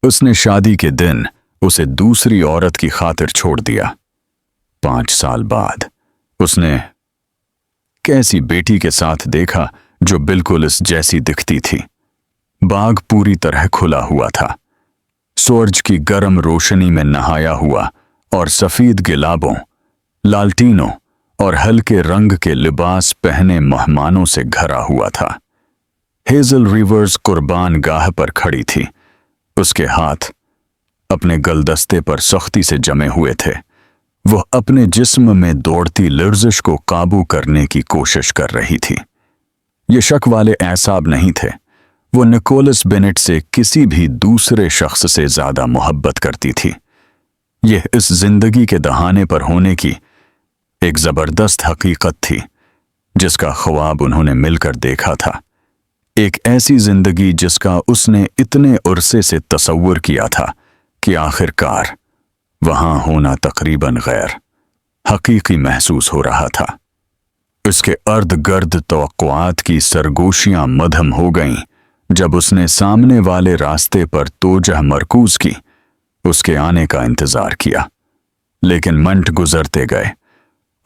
उसने शादी के दिन उसे दूसरी औरत की खातिर छोड़ दिया। 5 साल बाद उसने कैसी बेटी के साथ देखा जो बिल्कुल इस जैसी दिखती थी। बाग पूरी तरह खुला हुआ था, सूरज की गर्म रोशनी में नहाया हुआ और सफेद गिलाबों, लालटीनों और हल्के रंग के लिबास पहने मेहमानों से घरा हुआ था। हेजल रिवर्स कुर्बान गाह पर खड़ी थी। उसके हाथ अपने गलदस्ते पर सख्ती से जमे हुए थे। वो अपने जिस्म में दौड़ती लर्जिश को काबू करने की कोशिश कर रही थी। ये शक वाले एसाब नहीं थे। वो निकोलस बेनेट से किसी भी दूसरे शख्स से ज्यादा मोहब्बत करती थी। यह इस जिंदगी के दहाने पर होने की एक जबरदस्त हकीकत थी जिसका ख्वाब उन्होंने मिलकर देखा था। एक ऐसी जिंदगी जिसका उसने इतने अरसे से तसव्वुर किया था कि आखिरकार वहां होना तकरीबन गैर हकीकी महसूस हो रहा था। उसके अर्द गर्द तवक्कुआत की सरगोशियां मधम हो गईं जब उसने सामने वाले रास्ते पर तोजह मरकूज की, उसके आने का इंतजार किया। लेकिन मिनट गुजरते गए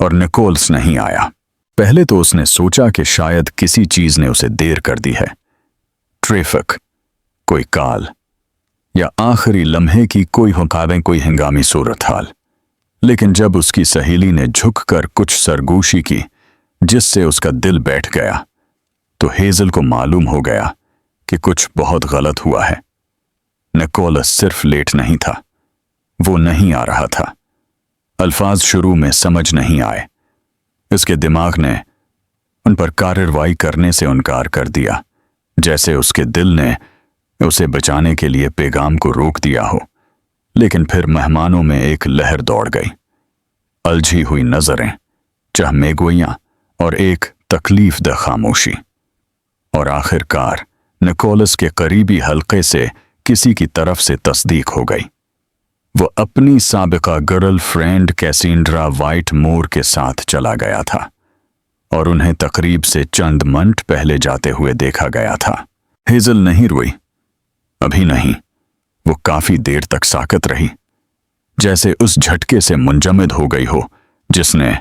और निकोल्स नहीं आया। पहले तो उसने सोचा कि शायद किसी चीज ने उसे देर कर दी है, ट्रैफिक, कोई काल या आखिरी लम्हे की कोई हुकाबें, कोई हंगामी सूरत हाल। लेकिन जब उसकी सहेली ने झुककर कुछ सरगोशी की जिससे उसका दिल बैठ गया, तो हेजल को मालूम हो गया कि कुछ बहुत गलत हुआ है। निकोलस सिर्फ लेट नहीं था, वो नहीं आ रहा था। अल्फाज शुरू में समझ नहीं आए। उसके दिमाग ने उन पर कार्रवाई करने से इनकार कर दिया, जैसे उसके दिल ने उसे बचाने के लिए पैगाम को रोक दिया हो। लेकिन फिर मेहमानों में एक लहर दौड़ गई। अलझी हुई नजरें, चहमेगोइयां और एक तकलीफदह खामोशी। और आखिरकार निकोलस के करीबी हल्के से किसी की तरफ से तस्दीक हो गई। वो अपनी साबिका गर्ल फ्रेंड कैसेंड्रा वाइट मोर के साथ चला गया था और उन्हें तकरीब से चंद मिनट पहले जाते हुए देखा गया था। हेजल नहीं रोई, अभी नहीं। वो काफी देर तक साकत रही, जैसे उस झटके से मुंजमद हो गई हो जिसने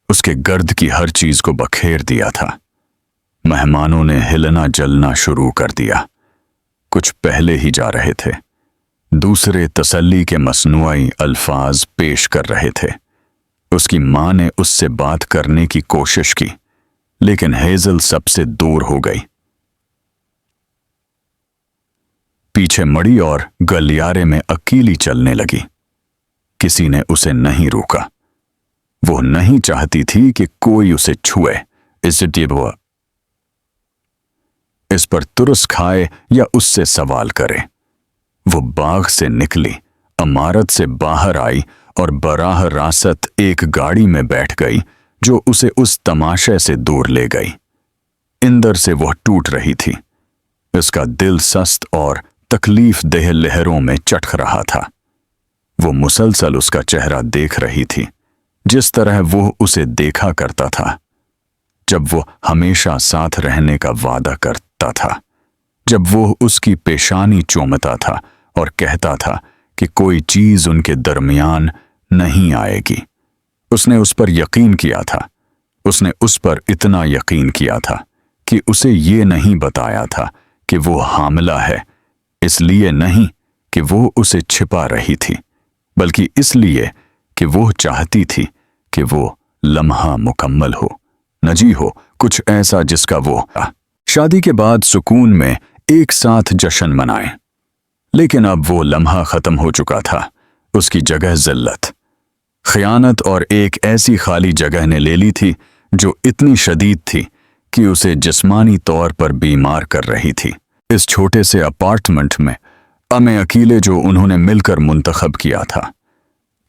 उसके गर्द की हर चीज को बखेर दिया था। मेहमानों ने हिलना जलना शुरू कर दिया। कुछ पहले ही जा रहे थे, दूसरे तसल्ली के मसनूई अल्फाज पेश कर रहे थे। उसकी मां ने उससे बात करने की कोशिश की, लेकिन हेजल सबसे दूर हो गई। पीछे मड़ी और गलियारे में अकेली चलने लगी। किसी ने उसे नहीं रोका। वो नहीं चाहती थी कि कोई उसे छुए, इस पर तुरस खाए या उससे सवाल करे। वो बाग से निकली, इमारत से बाहर आई और बराह रासत एक गाड़ी में बैठ गई जो उसे उस तमाशे से दूर ले गई। इंदर से वह टूट रही थी। उसका दिल सस्त और तकलीफ देह लहरों में चटक रहा था। वो मुसलसल उसका चेहरा देख रही थी, जिस तरह वो उसे देखा करता था जब वो हमेशा साथ रहने का वादा करता था, जब वो उसकी पेशानी चूमता था और कहता था कि कोई चीज उनके दरमियान नहीं आएगी। उसने उस पर यकीन किया था। उसने उस पर इतना यकीन किया था कि उसे ये नहीं बताया था कि वो हामिला है, इसलिए नहीं कि वो उसे छिपा रही थी, बल्कि इसलिए कि वो चाहती थी कि वो लम्हा मुकम्मल हो, नजी हो, कुछ ऐसा जिसका वो शादी के बाद सुकून में एक साथ जश्न मनाए। लेकिन अब वो लम्हा खत्म हो चुका था। उसकी जगह जिल्लत, खयानत और एक ऐसी खाली जगह ने ले ली थी जो इतनी शदीद थी कि उसे जिस्मानी तौर पर बीमार कर रही थी। इस छोटे से अपार्टमेंट में अमे अकीले जो उन्होंने मिलकर मुंतखब किया था,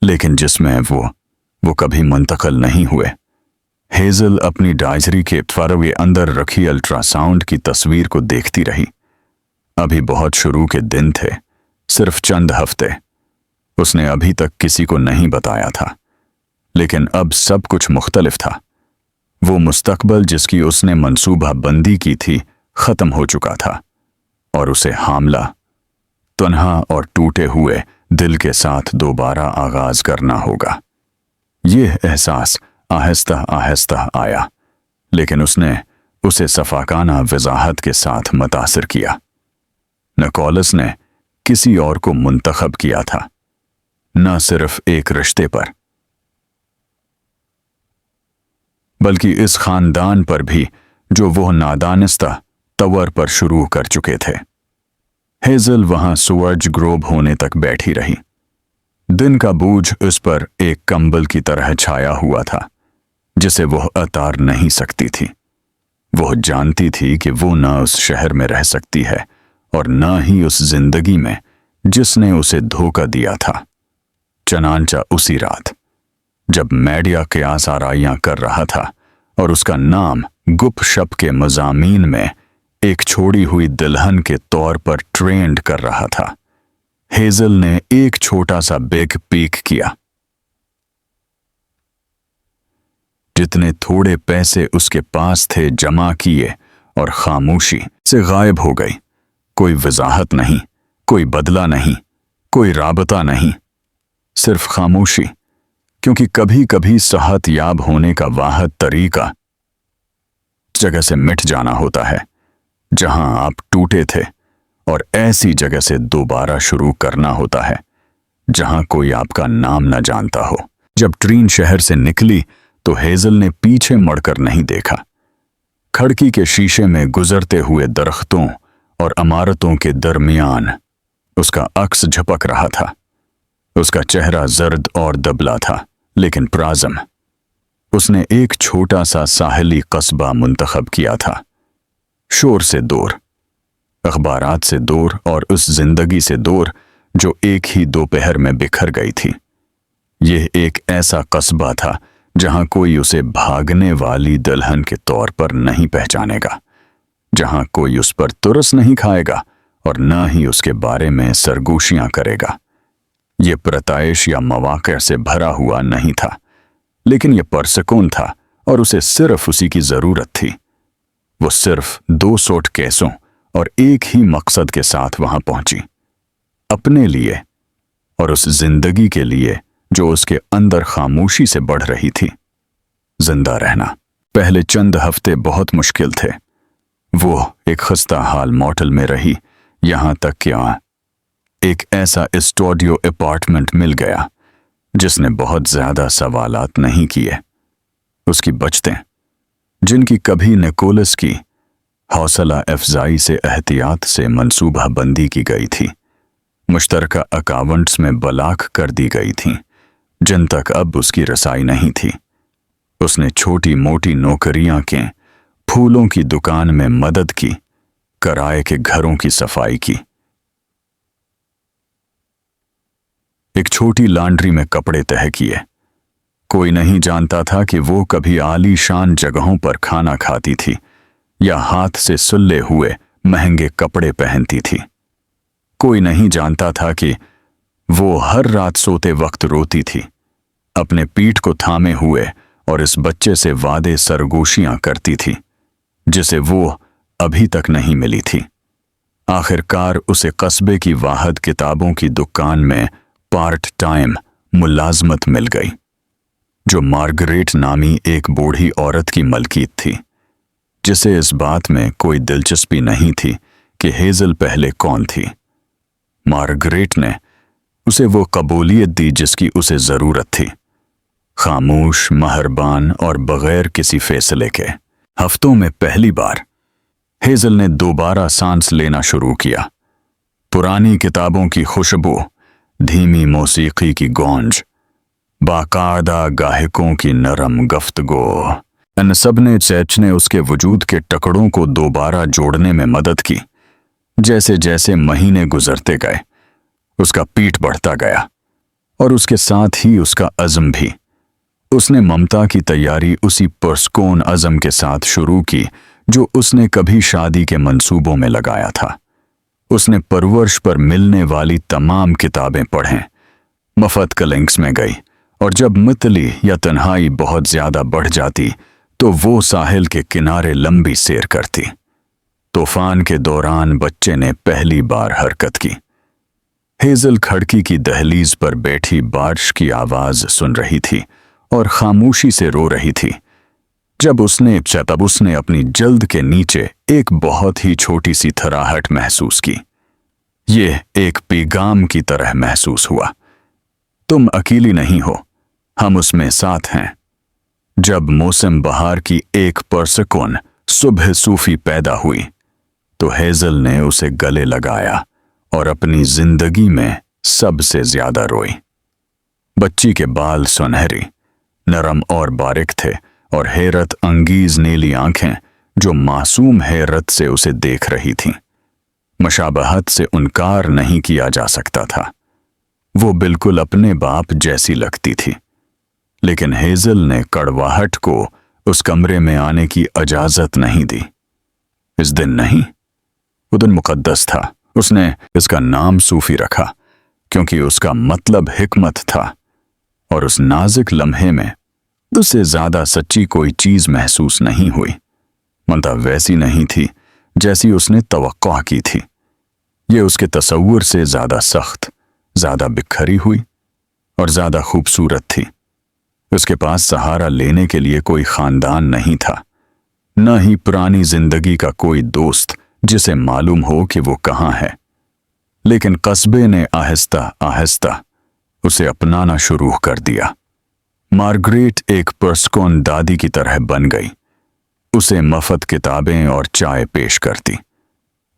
लेकिन जिसमें वो कभी मुंतकिल नहीं हुए। हेजल अपनी डायरी के फरवे अंदर रखी अल्ट्रासाउंड की तस्वीर को देखती रही। अभी बहुत शुरू के दिन थे, सिर्फ चंद हफ्ते। उसने अभी तक किसी को नहीं बताया था, लेकिन अब सब कुछ मुख्तलिफ था। वो मुस्तकबल जिसकी उसने मंसूबा बंदी की थी खत्म हो चुका था और उसे हामला तन्हा और टूटे हुए दिल के साथ दोबारा आगाज करना होगा। यह एहसास आहिस्ता आहिस्ता आया, लेकिन उसने उसे सफाकाना वजाहत के साथ मुतासिर किया। निकोलस ने किसी और को मुंतखब किया था, न सिर्फ एक रिश्ते पर, बल्कि इस खानदान पर भी जो वो नादानिस्ता तवर पर शुरू कर चुके थे। हेजल वहां सूरज ग्रोब होने तक बैठी रही। दिन का बोझ उस पर एक कंबल की तरह छाया हुआ था, जिसे वह उतार नहीं सकती थी। वह जानती थी कि वो न उस शहर में रह सकती है और न ही उस जिंदगी में जिसने उसे धोखा दिया था। चनांचा उसी रात, जब मैडिया क़यास आराइयां कर रहा था और उसका नाम गुप शप के मज़ामीन में एक छोड़ी हुई दुल्हन के तौर पर ट्रेंड कर रहा था, हेजल ने एक छोटा सा बिग पीक किया। जितने थोड़े पैसे उसके पास थे जमा किए और खामोशी से गायब हो गई। कोई वजाहत नहीं, कोई बदला नहीं, कोई राबता नहीं, सिर्फ खामोशी, क्योंकि कभी कभी सेहत याब होने का वाहिद तरीका जगह से मिट जाना होता है जहां आप टूटे थे, और ऐसी जगह से दोबारा शुरू करना होता है जहां कोई आपका नाम न जानता हो। जब ट्रेन शहर से निकली तो हेजल ने पीछे मुड़कर नहीं देखा। खिड़की के शीशे में गुजरते हुए दरख्तों और इमारतों के दरमियान उसका अक्स झपक रहा था। उसका चेहरा जर्द और दबला था, लेकिन प्राज़म। उसने एक छोटा सा साहिली कस्बा मुंतखब किया था, शोर से दूर, अखबारात से दूर और उस जिंदगी से दूर जो एक ही दोपहर में बिखर गई थी। यह एक ऐसा कस्बा था जहां कोई उसे भागने वाली दुल्हन के तौर पर नहीं पहचानेगा, जहां कोई उस पर तुरस नहीं खाएगा और न ही उसके बारे में सरगोशियां करेगा। यह प्रताइश या मवाक़े से भरा हुआ नहीं था, लेकिन यह पुरसकून था और उसे सिर्फ उसी की जरूरत थी। वो सिर्फ 2 सूटकेसों और एक ही मकसद के साथ वहां पहुंची, अपने लिए और उस जिंदगी के लिए जो उसके अंदर खामोशी से बढ़ रही थी। जिंदा रहना। पहले चंद हफ्ते बहुत मुश्किल थे। वो एक खस्ता हाल मोटल में रही, यहां तक कि एक ऐसा स्टूडियो अपार्टमेंट मिल गया जिसने बहुत ज्यादा सवालात नहीं किए। उसकी बचतें, जिनकी कभी निकोलस की हौसला अफजाई से एहतियात से मंसूबा बंदी की गई थी, मुश्तरका अकाउंट्स में ब्लॉक कर दी गई थीं, जिन तक अब उसकी रसाई नहीं थी। उसने छोटी मोटी नौकरियां के, फूलों की दुकान में मदद की, किराए के घरों की सफाई की, एक छोटी लॉन्ड्री में कपड़े तह किए। कोई नहीं जानता था कि वो कभी आलीशान जगहों पर खाना खाती थी या हाथ से सुल्ले हुए महंगे कपड़े पहनती थी। कोई नहीं जानता था कि वो हर रात सोते वक्त रोती थी, अपने पीठ को थामे हुए, और इस बच्चे से वादे सरगोशियां करती थी जिसे वो अभी तक नहीं मिली थी। आखिरकार उसे कस्बे की वाहिद किताबों की दुकान में पार्ट टाइम मुलाजमत मिल गई, जो मार्गरेट नामी एक बूढ़ी औरत की मलकीत थी, जिसे इस बात में कोई दिलचस्पी नहीं थी कि हेजल पहले कौन थी। मार्गरेट ने उसे वो कबूलियत दी जिसकी उसे जरूरत थी, खामोश, मेहरबान और बगैर किसी फैसले के। हफ्तों में पहली बार हेजल ने दोबारा सांस लेना शुरू किया। पुरानी किताबों की खुशबू, धीमी मौसीकी की गूंज, बाकायदा गाहकों की नरम गफ्तगू, इन सब ने चैचने उसके वजूद के टुकड़ों को दोबारा जोड़ने में मदद की। जैसे जैसे महीने गुजरते गए, उसका पीठ बढ़ता गया और उसके साथ ही उसका अज़्म भी। उसने ममता की तैयारी उसी पुरस्कून अज़्म के साथ शुरू की जो उसने कभी शादी के मंसूबों में लगाया था। उसने परवरिश पर मिलने वाली तमाम किताबें पढ़ें, मफत कलिंग्स में गई, और जब मितली या तन्हाई बहुत ज्यादा बढ़ जाती तो वो साहिल के किनारे लंबी सैर करती। तूफान के दौरान बच्चे ने पहली बार हरकत की। हेजल खिड़की की दहलीज पर बैठी बारिश की आवाज सुन रही थी और खामोशी से रो रही थी। तब उसने अपनी जल्द के नीचे एक बहुत ही छोटी सी थराहट महसूस की। ये एक पैगाम की तरह महसूस हुआ, तुम अकेली नहीं हो, हम उसमें साथ हैं। जब मौसम बहार की एक पुरसकून सुबह सूफी पैदा हुई तो हेजल ने उसे गले लगाया और अपनी जिंदगी में सबसे ज्यादा रोई। बच्ची के बाल सुनहरी, नरम और बारीक थे और हैरत अंगीज नीली आंखें जो मासूम हैरत से उसे देख रही थीं। मशाबहत से इनकार नहीं किया जा सकता था, वो बिल्कुल अपने बाप जैसी लगती थी। लेकिन हेजल ने कड़वाहट को उस कमरे में आने की इजाजत नहीं दी। इस दिन नहीं, वो दिन मुकद्दस था। उसने इसका नाम सूफी रखा क्योंकि उसका मतलब हिकमत था, और उस नाजुक लम्हे में उससे ज्यादा सच्ची कोई चीज महसूस नहीं हुई। मगर वैसी नहीं थी जैसी उसने तवक्को की थी। ये उसके तसव्वुर से ज्यादा सख्त, ज्यादा बिखरी हुई और ज्यादा खूबसूरत थी। उसके पास सहारा लेने के लिए कोई खानदान नहीं था, न ही पुरानी जिंदगी का कोई दोस्त जिसे मालूम हो कि वो कहाँ है। लेकिन कस्बे ने आहिस्ता आहिस्ता उसे अपनाना शुरू कर दिया। मार्गरेट एक पुरस्कून दादी की तरह बन गई। उसे मफत किताबें और चाय पेश करती।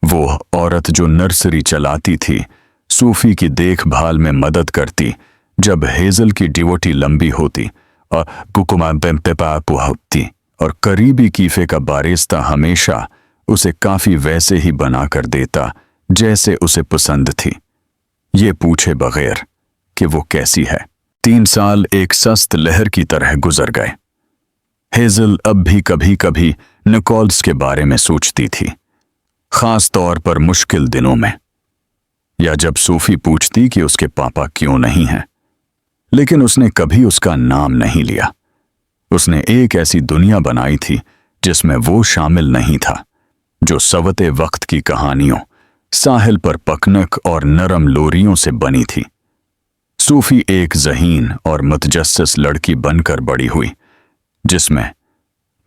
वो औरत जो नर्सरी चलाती थी, सूफी की देखभाल में मदद करती जब हेजल की ड्यूटी लंबी होती और कुकुमा होती, और करीबी कीफे का बारिस्ता हमेशा उसे काफी वैसे ही बनाकर देता जैसे उसे पसंद थी, ये पूछे बगैर कि वो कैसी है। 3 साल एक सस्त लहर की तरह गुजर गए। हेजल अब भी कभी कभी निकोल्स के बारे में सोचती थी, खास तौर पर मुश्किल दिनों में, या जब सूफी पूछती कि उसके पापा क्यों नहीं हैं। लेकिन उसने कभी उसका नाम नहीं लिया। उसने एक ऐसी दुनिया बनाई थी जिसमें वो शामिल नहीं था, जो सवते वक्त की कहानियों, साहिल पर पकनक और नरम लोरियों से बनी थी। सूफी एक ज़हीन और मुतजस्सिस लड़की बनकर बड़ी हुई, जिसमें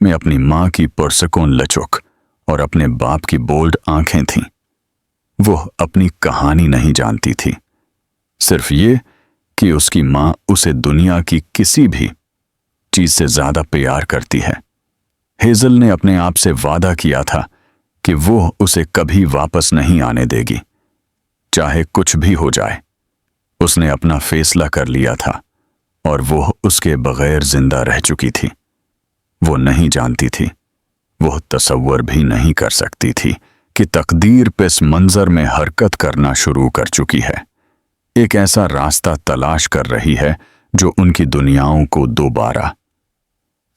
मैं अपनी माँ की पुरसकून लचक और अपने बाप की बोल्ड आंखें थीं। वो अपनी कहानी नहीं जानती थी, सिर्फ ये कि उसकी माँ उसे दुनिया की किसी भी चीज से ज्यादा प्यार करती है। हेजल ने अपने आप से वादा किया था कि वो उसे कभी वापस नहीं आने देगी, चाहे कुछ भी हो जाए। उसने अपना फैसला कर लिया था और वो उसके बगैर जिंदा रह चुकी थी। वो नहीं जानती थी, वो तसव्वुर भी नहीं कर सकती थी कि तकदीर पिस मंजर में हरकत करना शुरू कर चुकी है, एक ऐसा रास्ता तलाश कर रही है जो उनकी दुनियाओं को दोबारा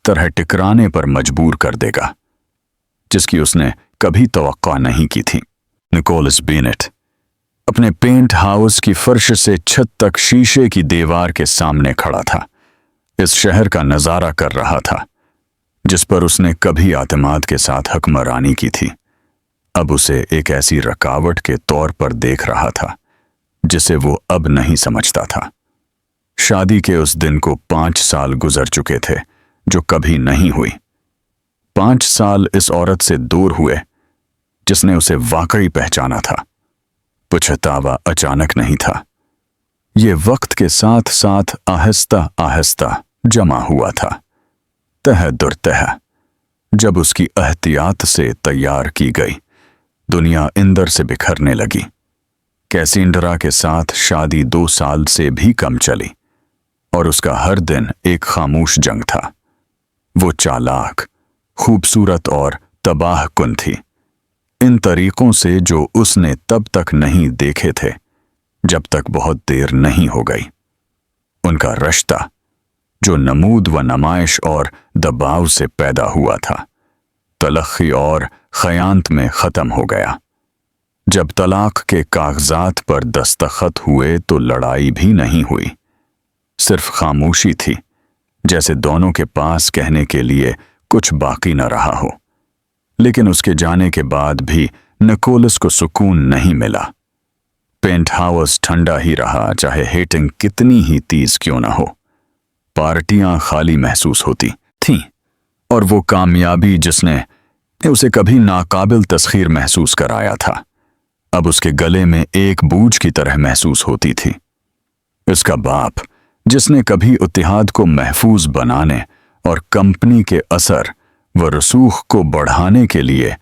तरह टकराने पर मजबूर कर देगा, जिसकी उसने कभी तवक्को नहीं की थी। निकोलस बेनेट अपने पेंट हाउस की फर्श से छत तक शीशे की दीवार के सामने खड़ा था। इस शहर का नजारा कर रहा था जिस पर उसने कभी आतिमाद के साथ हुक्मरानी की थी। अब उसे एक ऐसी रुकावट के तौर पर देख रहा था जिसे वो अब नहीं समझता था। शादी के उस दिन को 5 साल गुजर चुके थे जो कभी नहीं हुई। 5 साल इस औरत से दूर हुए जिसने उसे वाकई पहचाना था। पछतावा अचानक नहीं था, ये वक्त के साथ साथ आहिस्ता आहिस्ता जमा हुआ था। तह दुरतह जब उसकी एहतियात से तैयार की गई दुनिया इंदर से बिखरने लगी। कैसिंड्रा के साथ शादी 2 साल से भी कम चली और उसका हर दिन एक खामोश जंग था। वो चालाक, खूबसूरत और तबाह कुन थी, इन तरीकों से जो उसने तब तक नहीं देखे थे जब तक बहुत देर नहीं हो गई। उनका रिश्ता जो नमूद व नमाइश और दबाव से पैदा हुआ था, तलखी और खयानत में खत्म हो गया। जब तलाक के कागजात पर दस्तखत हुए तो लड़ाई भी नहीं हुई, सिर्फ खामोशी थी, जैसे दोनों के पास कहने के लिए कुछ बाकी न रहा हो। लेकिन उसके जाने के बाद भी निकोलस को सुकून नहीं मिला। पेंट हाउस ठंडा ही रहा, चाहे हेटिंग कितनी ही तेज क्यों न हो। पार्टियां खाली महसूस होती थीं, और वो कामयाबी जिसने उसे कभी नाकाबिल तस्खीर महसूस कराया था, अब उसके गले में एक बूझ की तरह महसूस होती थी। इसका बाप, जिसने कभी इत्तेहाद को महफूज बनाने और कंपनी के असर व रसूख को बढ़ाने के लिए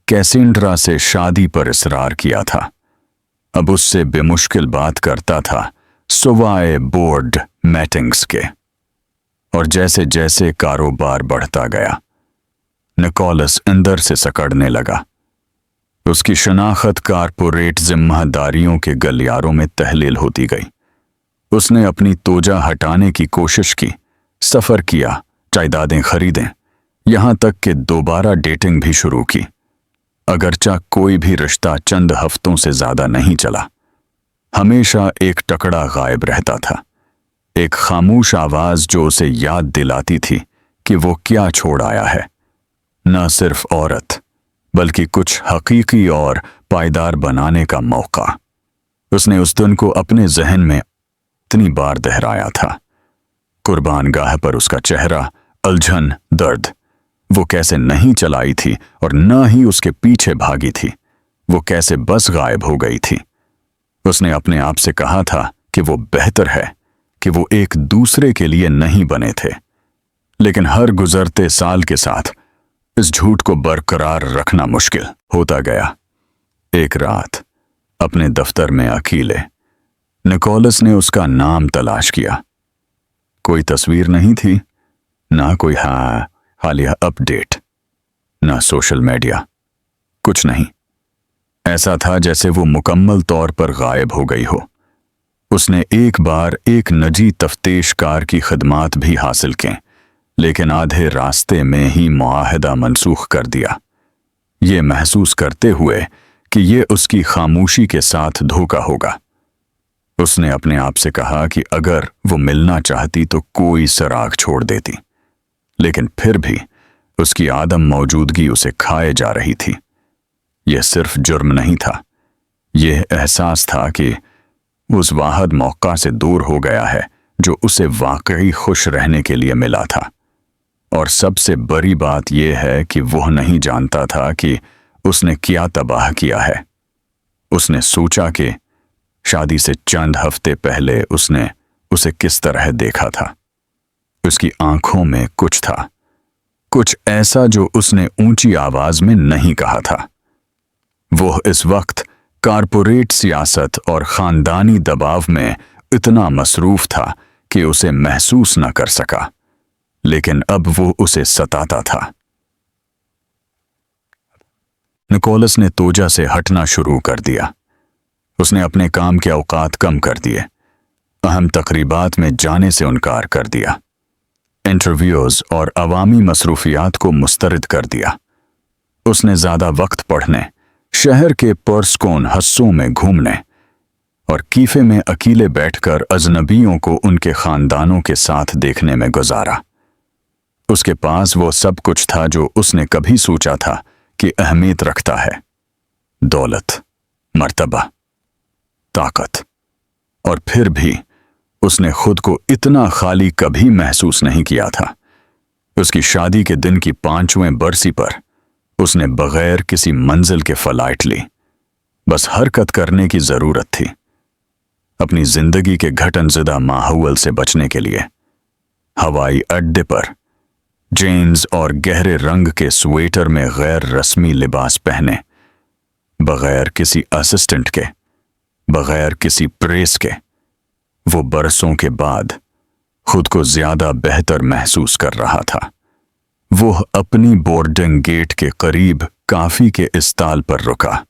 कैसेंड्रा से शादी पर इसरार किया था, अब उससे बेमुश्किल बात करता था सुवाए बोर्ड मीटिंग्स के। और जैसे जैसे कारोबार बढ़ता गया, निकोलस अंदर से सकड़ने लगा। उसकी शनाख्त कारपोरेट जिम्मेदारियों के गलियारों में तहलील होती गई। उसने अपनी तोजा हटाने की कोशिश की, सफर किया, जायदादें खरीदें, यहां तक कि दोबारा डेटिंग भी शुरू की। अगरचा कोई भी रिश्ता चंद हफ्तों से ज्यादा नहीं चला, हमेशा एक टकड़ा गायब रहता था, एक खामोश आवाज जो उसे याद दिलाती थी कि वो क्या छोड़ आया है। न सिर्फ औरत, बल्कि कुछ हकीकी और पायदार बनाने का मौका। उसने उस दिन को अपने जहन में इतनी बार दोहराया था। कुर्बान गाह पर उसका चेहरा, उलझन, दर्द, वो कैसे नहीं चलाई थी और न ही उसके पीछे भागी थी, वो कैसे बस गायब हो गई थी। उसने अपने आप से कहा था कि वो बेहतर है, कि वो एक दूसरे के लिए नहीं बने थे। लेकिन हर गुजरते साल के साथ इस झूठ को बरकरार रखना मुश्किल होता गया। एक रात अपने दफ्तर में अकेले निकोलस ने उसका नाम तलाश किया। कोई तस्वीर नहीं थी, ना कोई हालिया अपडेट, ना सोशल मीडिया, कुछ नहीं। ऐसा था जैसे वो मुकम्मल तौर पर गायब हो गई हो। उसने एक बार एक निजी तफ्तीशकार की खिदमात भी हासिल की, लेकिन आधे रास्ते में ही मुआहदा मनसूख कर दिया, ये महसूस करते हुए कि ये उसकी खामोशी के साथ धोखा होगा। उसने अपने आप से कहा कि अगर वो मिलना चाहती तो कोई सराग छोड़ देती, लेकिन फिर भी उसकी आदम मौजूदगी उसे खाए जा रही थी। यह सिर्फ जुर्म नहीं था, यह एहसास था कि उस वाहद मौका से दूर हो गया है जो उसे वाकई खुश रहने के लिए मिला था। और सबसे बड़ी बात यह है कि वह नहीं जानता था कि उसने क्या तबाह किया है। उसने सोचा कि शादी से चंद हफ्ते पहले उसने उसे किस तरह देखा था। उसकी आंखों में कुछ था, कुछ ऐसा जो उसने ऊंची आवाज में नहीं कहा था। वो इस वक्त कारपोरेट सियासत और खानदानी दबाव में इतना मसरूफ था कि उसे महसूस न कर सका, लेकिन अब वो उसे सताता था। निकोलस ने तोजा से हटना शुरू कर दिया। उसने अपने काम के औकात कम कर दिए, अहम तकरीबात में जाने से इनकार कर दिया, इंटरव्यूज और अवामी मसरूफियात को मुस्तरद कर दिया। उसने ज्यादा वक्त पढ़ने, शहर के पुरस्कून हस्सों में घूमने और कीफे में अकेले बैठकर अजनबियों को उनके खानदानों के साथ देखने में गुजारा। उसके पास वो सब कुछ था जो उसने कभी सोचा था कि अहमियत रखता है, दौलत, मर्तबा, ताकत। और फिर भी उसने खुद को इतना खाली कभी महसूस नहीं किया था। उसकी शादी के दिन की 5वें बरसी पर उसने बगैर किसी मंजिल के फ्लाइट ली। बस हरकत करने की जरूरत थी, अपनी जिंदगी के घटनज़दा माहौल से बचने के लिए। हवाई अड्डे पर जीन्स और गहरे रंग के स्वेटर में गैर रस्मी लिबास पहने, बगैर किसी असिस्टेंट के, बगैर किसी प्रेस के, वो बरसों के बाद खुद को ज्यादा बेहतर महसूस कर रहा था। वो अपनी बोर्डिंग गेट के करीब काफी के इस्ताल पर रुका।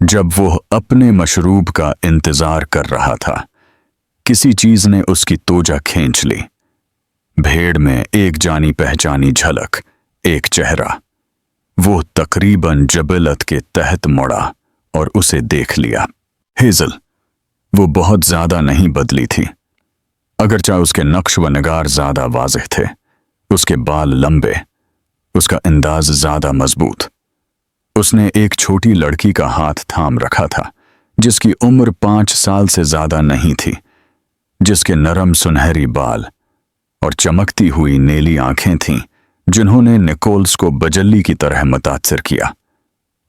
जब वो अपने मशरूब का इंतजार कर रहा था, किसी चीज ने उसकी तोजा खींच ली। भेड़ में एक जानी पहचानी झलक, एक चेहरा। वो तकरीबन जबलत के तहत मुड़ा और उसे देख लिया। हेजल। वो बहुत ज्यादा नहीं बदली थी, अगरचा उसके नक्श व निगार ज्यादा वाज़ेह थे। उसके बाल लंबे, उसका अंदाज ज्यादा मजबूत। उसने एक छोटी लड़की का हाथ थाम रखा था जिसकी उम्र 5 साल से ज्यादा नहीं थी, जिसके नरम सुनहरी बाल और चमकती हुई नीली आंखें थीं, जिन्होंने निकोल्स को बजल्ली की तरह मुतासिर किया।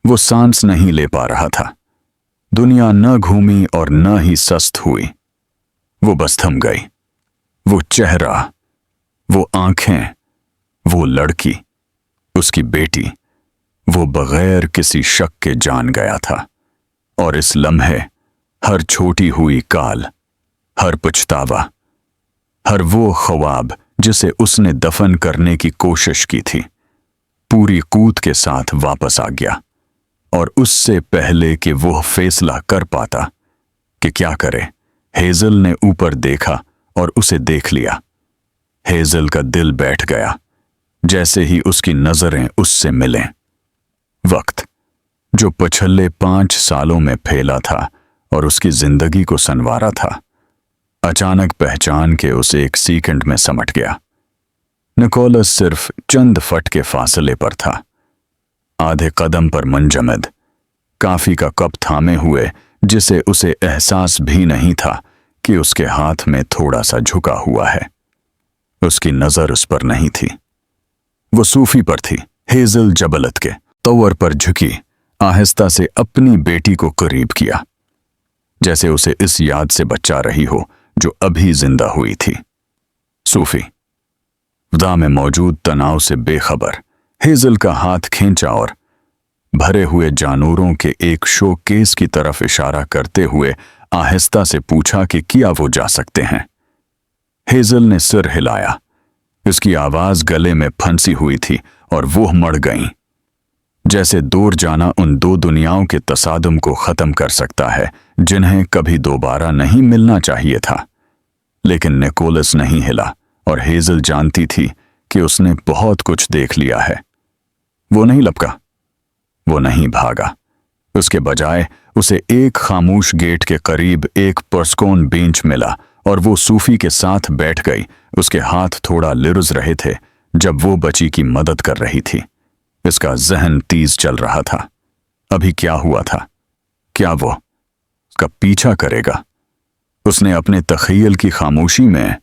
वो सांस नहीं ले पा रहा था। दुनिया न घूमी और न ही सस्त हुई। वो बस थम गई। वो चेहरा, वो आंखें, वो लड़की, उसकी बेटी, वो बगैर किसी शक के जान गया था। और इस लम्हे हर छोटी हुई काल, हर पछतावा, हर वो ख्वाब जिसे उसने दफन करने की कोशिश की थी, पूरी कूद के साथ वापस आ गया। और उससे पहले कि वो फैसला कर पाता कि क्या करे, हेजल ने ऊपर देखा और उसे देख लिया। हेजल का दिल बैठ गया जैसे ही उसकी नजरें उससे मिलें। वक्त जो पिछले 5 सालों में फैला था और उसकी जिंदगी को संवारा था, अचानक पहचान के उसे एक सेकंड में समट गया। निकोलस सिर्फ चंद फट के फासले पर था, आधे कदम पर मुंजमद, काफी का कप थामे हुए, जिसे उसे एहसास भी नहीं था कि उसके हाथ में थोड़ा सा झुका हुआ है। उसकी नजर उस पर नहीं थी, वो सूफी पर थी। हेजल जबलत के तवर पर झुकी, आहिस्ता से अपनी बेटी को करीब किया, जैसे उसे इस याद से बचा रही हो जो अभी जिंदा हुई थी। सूफी वदा में मौजूद तनाव से बेखबर हेजल का हाथ खींचा और भरे हुए जानूरों के एक शोकेस की तरफ इशारा करते हुए आहिस्ता से पूछा कि क्या वो जा सकते हैं। हेजल ने सिर हिलाया। उसकी आवाज गले में फंसी हुई थी और वो मर गईं। जैसे दूर जाना उन दो दुनियाओं के तसादुम को खत्म कर सकता है जिन्हें कभी दोबारा नहीं मिलना चाहिए था। लेकिन निकोलस नहीं हिला और हेजल जानती थी कि उसने बहुत कुछ देख लिया है। वो नहीं लपका, वो नहीं भागा। उसके बजाय उसे एक खामोश गेट के करीब एक पुरस्कोन बेंच मिला और वो सूफी के साथ बैठ गई। उसके हाथ थोड़ा लिरुज रहे थे जब वो बच्ची की मदद कर रही थी। इसका जहन तेज चल रहा था। अभी क्या हुआ था? क्या वो उसका पीछा करेगा? उसने अपने तख़य्युल की खामोशी में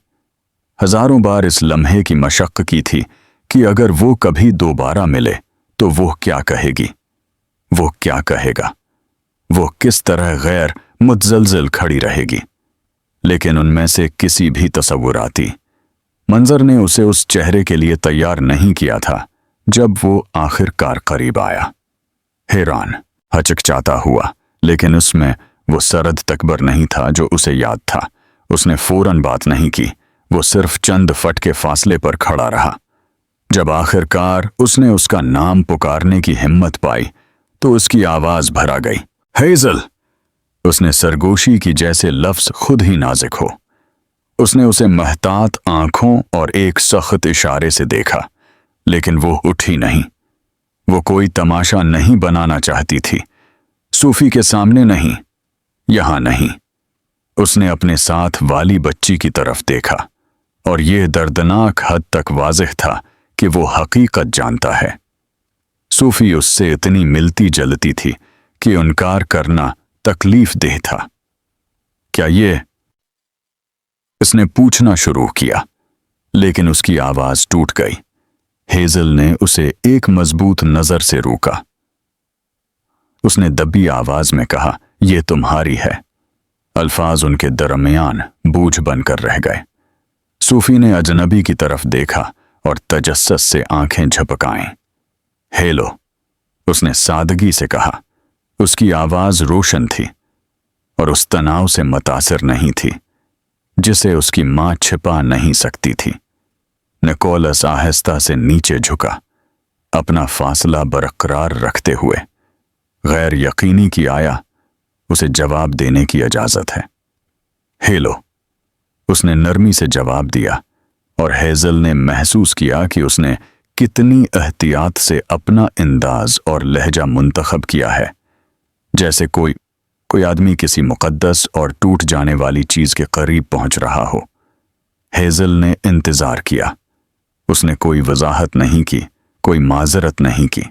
हजारों बार इस लम्हे की मशक्क़ की थी कि अगर वो कभी दोबारा मिले तो वो क्या कहेगी, वो क्या कहेगा, वो किस तरह गैर मुतज़लज़ल खड़ी रहेगी। लेकिन उनमें से किसी भी तसव्वुराती मंजर ने उसे उस चेहरे के लिए तैयार नहीं किया था जब वो आखिरकार करीब आया। हैरान, हचकचाता हुआ, लेकिन उसमें वो सरद तकबर नहीं था जो उसे याद था। उसने फौरन बात नहीं की, वो सिर्फ चंद फट के फासले पर खड़ा रहा। जब आखिरकार उसने उसका नाम पुकारने की हिम्मत पाई तो उसकी आवाज भरा गई, हेजल। उसने सरगोशी की जैसे लफ्ज खुद ही नाजुक हो। उसने उसे महतात आंखों और एक सख्त इशारे से देखा, लेकिन वो उठी नहीं। वो कोई तमाशा नहीं बनाना चाहती थी, सूफी के सामने नहीं, यहां नहीं। उसने अपने साथ वाली बच्ची की तरफ देखा और यह दर्दनाक हद तक वाज़ेह था कि वो हकीकत जानता है। सूफी उससे इतनी मिलती जलती थी कि इनकार करना तकलीफ देह था। क्या ये? इसने पूछना शुरू किया, लेकिन उसकी आवाज टूट गई। हेजल ने उसे एक मजबूत नजर से रोका। उसने दबी आवाज में कहा, यह तुम्हारी है। अल्फाज उनके दरमियान बूझ बनकर रह गए। सूफी ने अजनबी की तरफ देखा और तजस्सुस से आंखें झपकाएं। हेलो, उसने सादगी से कहा। उसकी आवाज रोशन थी और उस तनाव से मुतासिर नहीं थी जिसे उसकी मां छिपा नहीं सकती थी। निकोलस आहिस्ता से नीचे झुका, अपना फासला बरकरार रखते हुए। गैर यकीनी की आया उसे जवाब देने की इजाजत है। हेलो, उसने नरमी से जवाब दिया और हेजल ने महसूस किया कि उसने कितनी एहतियात से अपना अंदाज और लहजा मुंतखब किया है, जैसे कोई आदमी किसी मुकद्दस और टूट जाने वाली चीज के करीब पहुंच रहा हो। हेजल ने इंतजार किया। उसने कोई वजाहत नहीं की, कोई माजरत नहीं की।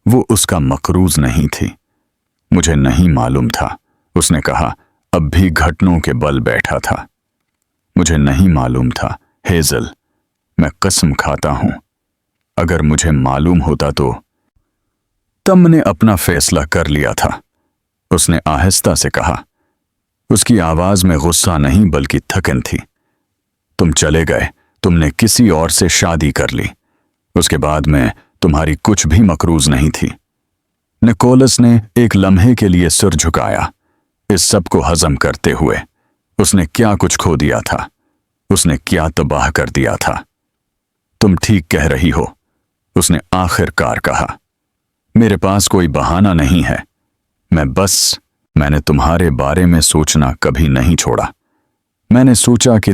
वो उसका मकरूज नहीं थी। मुझे नहीं मालूम था, उसने कहा, अब भी घुटनों के बल बैठा था। मुझे नहीं मालूम था हेजल, मैं कसम खाता हूं, अगर मुझे मालूम होता तो। तुमने अपना फैसला कर लिया था, उसने आहिस्ता से कहा। उसकी आवाज में गुस्सा नहीं बल्कि थकन थी। तुम चले गए, तुमने किसी और से शादी कर ली, उसके बाद में तुम्हारी कुछ भी मकरूज नहीं थी। निकोलस ने एक लम्हे के लिए सिर झुकाया, इस सब को हजम करते हुए। उसने क्या कुछ खो दिया था, उसने क्या तबाह कर दिया था। तुम ठीक कह रही हो, उसने आखिरकार कहा। मेरे पास कोई बहाना नहीं है, मैंने तुम्हारे बारे में सोचना कभी नहीं छोड़ा। मैंने सोचा कि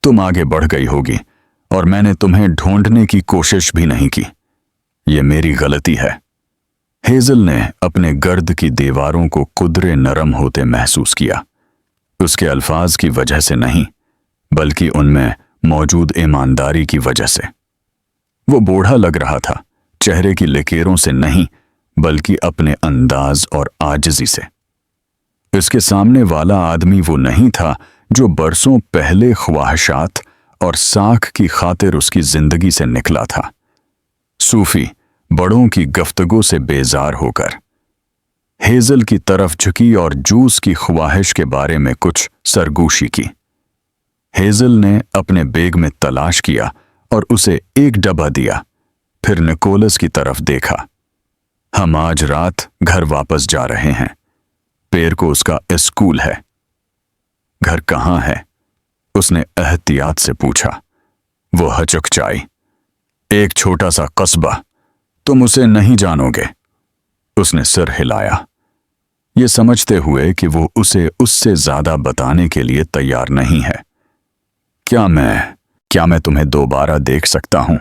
तुम आगे बढ़ गई होगी और मैंने तुम्हें ढूंढने की कोशिश भी नहीं की। यह मेरी गलती है। हेजल ने अपने गर्द की दीवारों को कुदरे नरम होते महसूस किया, उसके अल्फाज की वजह से नहीं बल्कि उनमें मौजूद ईमानदारी की वजह से। वो बूढ़ा लग रहा था, चेहरे की लकीरों से नहीं बल्कि अपने अंदाज और आजिज़ी से। इसके सामने वाला आदमी वो नहीं था जो बरसों पहले ख्वाहिशात और साख की खातिर उसकी जिंदगी से निकला था। सूफी बड़ों की गफ्तगू से बेजार होकर हेजल की तरफ झुकी और जूस की ख्वाहिश के बारे में कुछ सरगोशी की। हेजल ने अपने बैग में तलाश किया और उसे एक डब्बा दिया, फिर निकोलस की तरफ देखा। हम आज रात घर वापस जा रहे हैं, पैर को उसका स्कूल है। घर कहाँ है? उसने एहतियात से पूछा। वो हचकचाई। एक छोटा सा कस्बा, तुम उसे नहीं जानोगे। उसने सिर हिलाया, ये समझते हुए कि वो उसे उससे ज्यादा बताने के लिए तैयार नहीं है। क्या मैं तुम्हें दोबारा देख सकता हूं?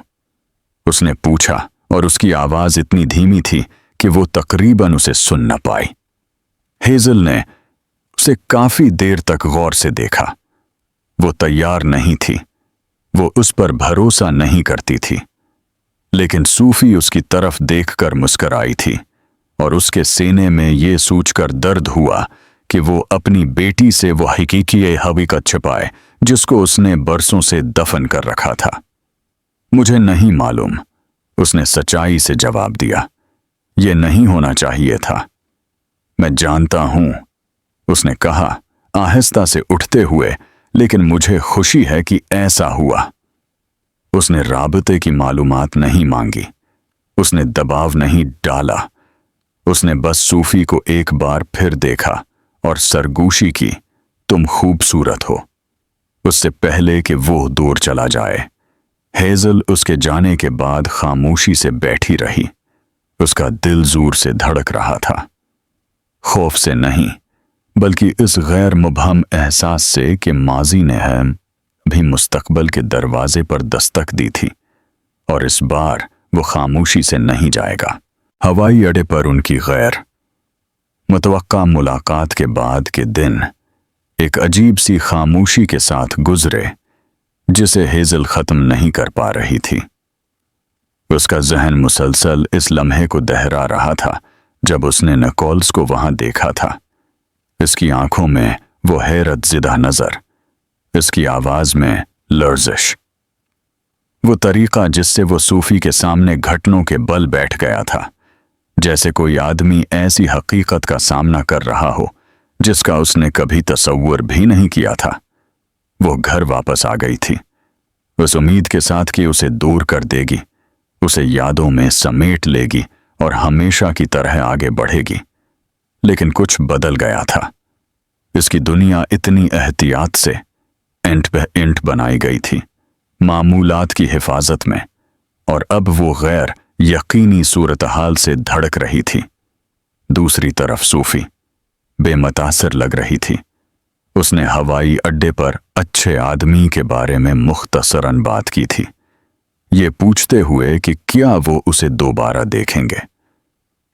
उसने पूछा और उसकी आवाज इतनी धीमी थी कि वो तकरीबन उसे सुन न पाई। हेजल ने उसे काफी देर तक गौर से देखा। वो तैयार नहीं थी, वो उस पर भरोसा नहीं करती थी, लेकिन सूफी उसकी तरफ देखकर मुस्कराई थी और उसके सीने में ये सोचकर दर्द हुआ कि वो अपनी बेटी से वो हकीकी हकीकत छिपाए जिसको उसने बरसों से दफन कर रखा था। मुझे नहीं मालूम, उसने सच्चाई से जवाब दिया। ये नहीं होना चाहिए था। मैं जानता हूं, उसने कहा आहिस्ता से उठते हुए, लेकिन मुझे खुशी है कि ऐसा हुआ। उसने राबते की मालूमात नहीं मांगी, उसने दबाव नहीं डाला, उसने बस सूफी को एक बार फिर देखा और सरगोशी की, तुम खूबसूरत हो, उससे पहले कि वो दूर चला जाए। हेजल उसके जाने के बाद खामोशी से बैठी रही। उसका दिल जोर से धड़क रहा था, खौफ से नहीं बल्कि इस गैर मुबहम एहसास से कि माजी ने है भी मुस्तकबल के दरवाजे पर दस्तक दी थी और इस बार वो खामोशी से नहीं जाएगा। हवाई अड्डे पर उनकी गैर मुतवक्का मुलाकात के बाद के दिन एक अजीब सी खामोशी के साथ गुजरे जिसे हेजल खत्म नहीं कर पा रही थी। उसका जहन मुसलसल इस लम्हे को दोहरा रहा था जब उसने निकोलस को वहां देखा था। इसकी आंखों में वो हैरत ज़िदा नजर, इसकी आवाज में लर्जिश, वो तरीका जिससे वो सूफी के सामने घुटनों के बल बैठ गया था, जैसे कोई आदमी ऐसी हकीकत का सामना कर रहा हो जिसका उसने कभी तसव्वुर भी नहीं किया था। वो घर वापस आ गई थी, उस उम्मीद के साथ कि उसे दूर कर देगी, उसे यादों में समेट लेगी और हमेशा की तरह आगे बढ़ेगी। लेकिन कुछ बदल गया था। इसकी दुनिया इतनी एहतियात से इंट पे इंट बनाई गई थी, मामूलात की हिफाजत में, और अब वो गैर यकीनी सूरत हाल से धड़क रही थी। दूसरी तरफ सूफी बेमतासर लग रही थी। उसने हवाई अड्डे पर अच्छे आदमी के बारे में मुख्तसरन बात की थी, ये पूछते हुए कि क्या वो उसे दोबारा देखेंगे।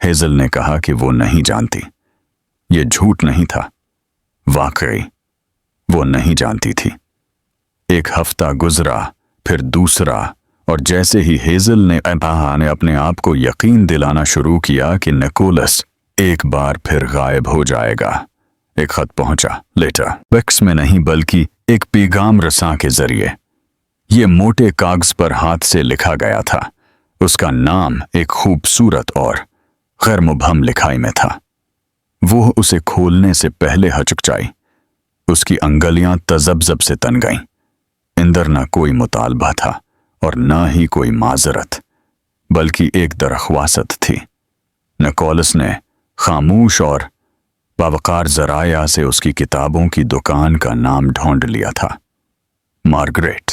हेजल ने कहा कि वो नहीं जानती। ये झूठ नहीं था, वाकई वो नहीं जानती थी। एक हफ्ता गुजरा, फिर दूसरा, और जैसे ही हेजल ने अपने आप को यकीन दिलाना शुरू किया कि निकोलस एक बार फिर गायब हो जाएगा, एक खत पहुंचा, लेटर, फैक्स में नहीं बल्कि एक पैगाम रसां के जरिए। ये मोटे कागज पर हाथ से लिखा गया था। उसका नाम एक खूबसूरत और गैर मुबहम लिखाई में था। वो उसे खोलने से पहले हचकचाई। उसकी अंगलियां तजब्जब से तन गईं। इंदर न कोई मुतालबा था और न ही कोई माजरत, बल्कि एक दरख्वास्त थी। निकोलस ने खामोश और बावकार जराया से उसकी किताबों की दुकान का नाम ढूंढ लिया था। मार्गरेट,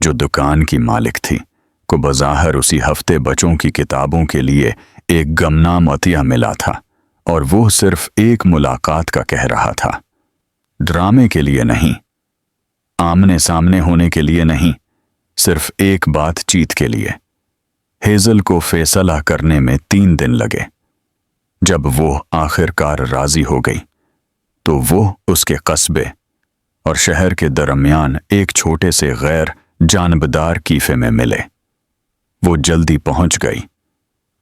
जो दुकान की मालिक थी, को बज़ाहिर उसी हफ्ते बच्चों की किताबों के लिए एक गमनाम अतिया मिला था, और वो सिर्फ एक मुलाकात का कह रहा था। ड्रामे के लिए नहीं, आमने सामने होने के लिए नहीं, सिर्फ एक बातचीत के लिए। हेजल को फैसला करने में 3 दिन लगे। जब वो आखिरकार राजी हो गई तो वो उसके कस्बे और शहर के दरमियान एक छोटे से गैर जानबदार कीफे में मिले। वो जल्दी पहुंच गई।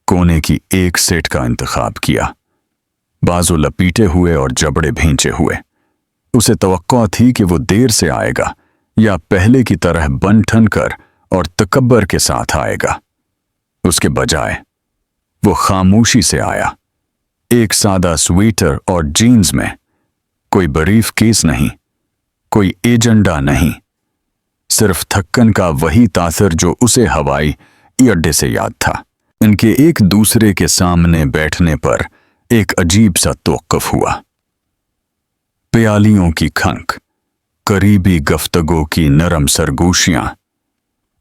कोने की एक सीट का इंतखाब किया, बाजू लपीटे हुए और जबड़े भींचे हुए। उसे तवक्को थी कि वो देर से आएगा या पहले की तरह बन ठन कर और तकब्बर के साथ आएगा। उसके बजाय वो खामोशी से आया, एक सादा स्वेटर और जीन्स में। कोई बरीफ केस नहीं, कोई एजेंडा नहीं, सिर्फ थक्कन का वही तासर जो उसे हवाई अड्डे से याद था। इनके एक दूसरे के सामने बैठने पर एक अजीब सा तवक्कुफ हुआ। प्यालियों की खंक, करीबी गफ्तगू की नरम सरगोशियां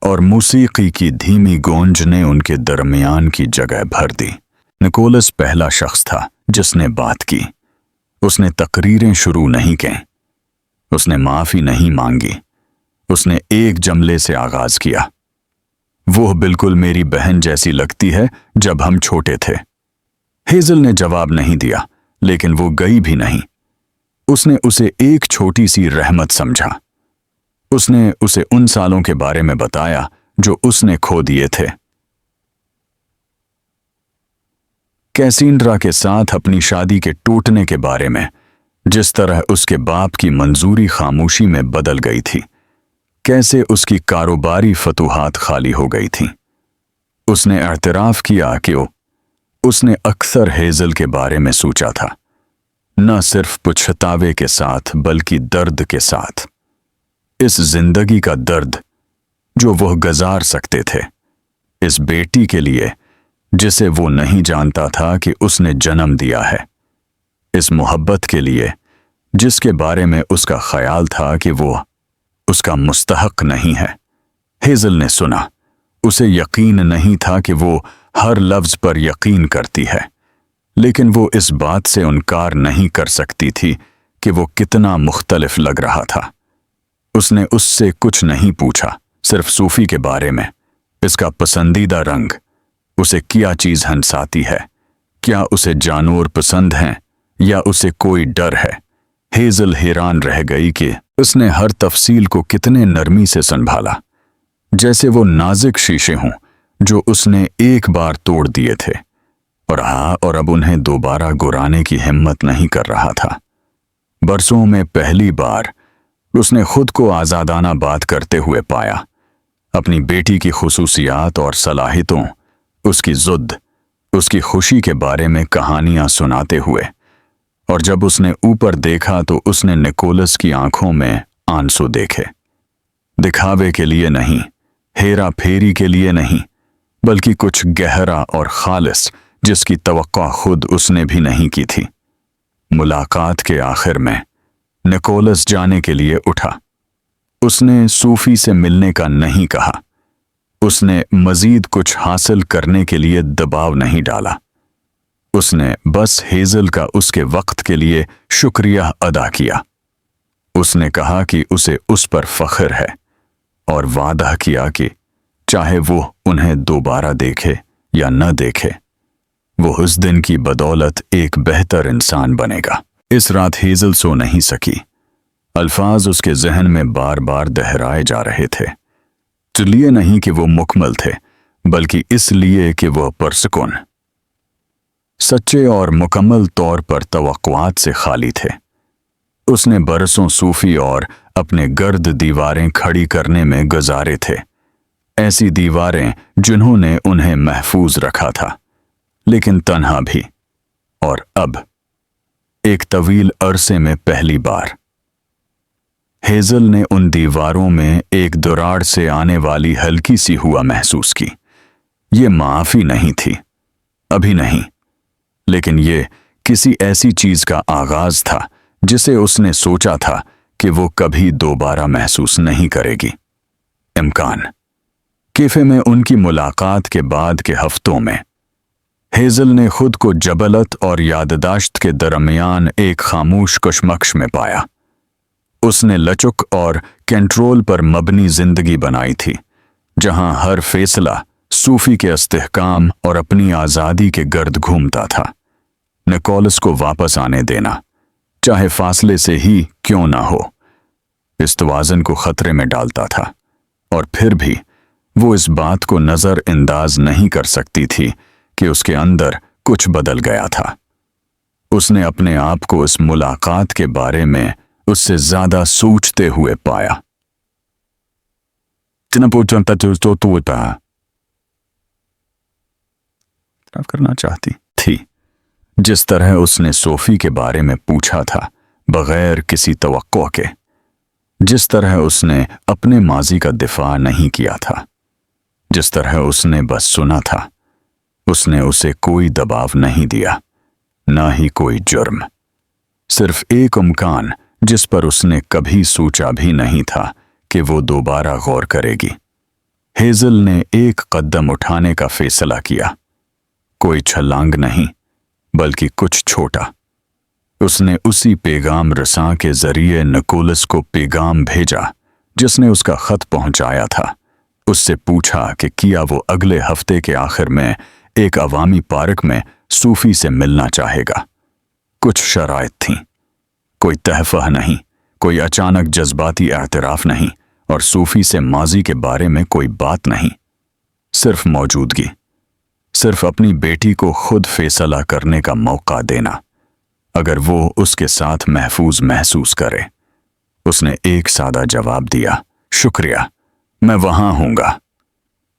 और मूसीकी की धीमी गूंज ने उनके दरमियान की जगह भर दी। निकोलस पहला शख्स था जिसने बात की। उसने तकरीरें शुरू नहीं की, उसने माफी नहीं मांगी, उसने एक जमले से आगाज किया, वो बिल्कुल मेरी बहन जैसी लगती है जब हम छोटे थे। हेजल ने जवाब नहीं दिया, लेकिन वो गई भी नहीं। उसने उसे एक छोटी सी रहमत समझा। उसने उसे उन सालों के बारे में बताया जो उसने खो दिए थे। कैसिंड्रा के साथ अपनी शादी के टूटने के बारे में, जिस तरह उसके बाप की मंजूरी खामोशी में बदल गई थी, कैसे उसकी कारोबारी फतूहात खाली हो गई थी। उसने एतराफ किया कि उसने अक्सर हेजल के बारे में सोचा था, न सिर्फ पछतावे के साथ बल्कि दर्द के साथ। इस जिंदगी का दर्द जो वह गुजार सकते थे, इस बेटी के लिए जिसे वो नहीं जानता था कि उसने जन्म दिया है, इस मोहब्बत के लिए जिसके बारे में उसका ख्याल था कि वो उसका मुस्तहक नहीं है। हेजल ने सुना। उसे यकीन नहीं था कि वो हर लफ्ज पर यकीन करती है, लेकिन वो इस बात से इनकार नहीं कर सकती थी कि वो कितना मुख्तलिफ लग रहा था। उसने उससे कुछ नहीं पूछा, सिर्फ सूफी के बारे में, इसका पसंदीदा रंग, उसे क्या चीज हंसाती है, क्या उसे जानवर पसंद हैं या उसे कोई डर है। हेजल हैरान रह गई कि उसने हर तफसील को कितने नरमी से संभाला, जैसे वो नाजुक शीशे हों जो उसने एक बार तोड़ दिए थे और अब उन्हें दोबारा गुराने की हिम्मत नहीं कर रहा था। बरसों में पहली बार उसने खुद को आजादाना बात करते हुए पाया, अपनी बेटी की खुसूसियात और सलाहियतों, उसकी ज़ुद, उसकी खुशी के बारे में कहानियां सुनाते हुए। और जब उसने ऊपर देखा तो उसने निकोलस की आंखों में आंसू देखे। दिखावे के लिए नहीं, हेरा फेरी के लिए नहीं, बल्कि कुछ गहरा और खालिस जिसकी तवक्को खुद उसने भी नहीं की थी। मुलाकात के आखिर में निकोलस जाने के लिए उठा। उसने सूफी से मिलने का नहीं कहा, उसने मजीद कुछ हासिल करने के लिए दबाव नहीं डाला। उसने बस हेजल का उसके वक्त के लिए शुक्रिया अदा किया। उसने कहा कि उसे उस पर फख्र है और वादा किया कि चाहे वो उन्हें दोबारा देखे या न देखे, वो उस दिन की बदौलत एक बेहतर इंसान बनेगा। इस रात हेजल सो नहीं सकी। अल्फाज उसके जहन में बार बार दोहराए जा रहे थे, इसलिए नहीं कि वो मुकम्मल थे, बल्कि इसलिए कि वह पुरसुकून, सच्चे और मुकम्मल तौर पर तवक्कुआत से खाली थे। उसने बरसों सूफी और अपने गर्द दीवारें खड़ी करने में गुजारे थे, ऐसी दीवारें जिन्होंने उन्हें महफूज रखा था, लेकिन तन्हा भी। और अब एक तवील अरसे में पहली बार हेजल ने उन दीवारों में एक दरार से आने वाली हल्की सी हुआ महसूस की। ये माफी नहीं थी, अभी नहीं, लेकिन ये किसी ऐसी चीज का आगाज था जिसे उसने सोचा था कि वो कभी दोबारा महसूस नहीं करेगी। इम्कान। कैफे में उनकी मुलाकात के बाद के हफ्तों में हेजल ने खुद को जबलत और याददाश्त के दरमियान एक खामोश कशमकश में पाया। उसने लचक और कंट्रोल पर मबनी जिंदगी बनाई थी, जहां हर फैसला सूफी के इस्तेहकाम और अपनी आज़ादी के गर्द घूमता था। निकोलस को वापस आने देना, चाहे फासले से ही क्यों ना हो, इस तवाज़ुन को खतरे में डालता था। और फिर भी वो इस बात को नज़रअंदाज नहीं कर सकती थी कि उसके अंदर कुछ बदल गया था। उसने अपने आप को इस मुलाकात के बारे में उससे ज्यादा सोचते हुए पाया। करना चाहती थी, जिस तरह उसने सोफी के बारे में पूछा था बगैर किसी तवक्को के, जिस तरह उसने अपने माजी का दिफा नहीं किया था, जिस तरह उसने बस सुना था। उसने उसे कोई दबाव नहीं दिया, ना ही कोई जुर्म, सिर्फ एक इम्कान जिस पर उसने कभी सोचा भी नहीं था कि वो दोबारा गौर करेगी। हेजल ने एक कदम उठाने का फैसला किया, कोई छलांग नहीं, बल्कि कुछ छोटा। उसने उसी पैगाम रसां के जरिए निकोलस को पैगाम भेजा जिसने उसका खत पहुंचाया था। उससे पूछा कि किया वो अगले हफ्ते के आखिर में एक अवामी पार्क में सूफी से मिलना चाहेगा। कुछ शराइत थीं, कोई तहफ़ा नहीं, कोई अचानक जज्बाती एतराफ़ नहीं, और सूफी से माजी के बारे में कोई बात नहीं, सिर्फ मौजूदगी, सिर्फ अपनी बेटी को खुद फैसला करने का मौका देना, अगर वो उसके साथ महफूज महसूस करे। उसने एक सादा जवाब दिया, शुक्रिया, मैं वहां हूंगा।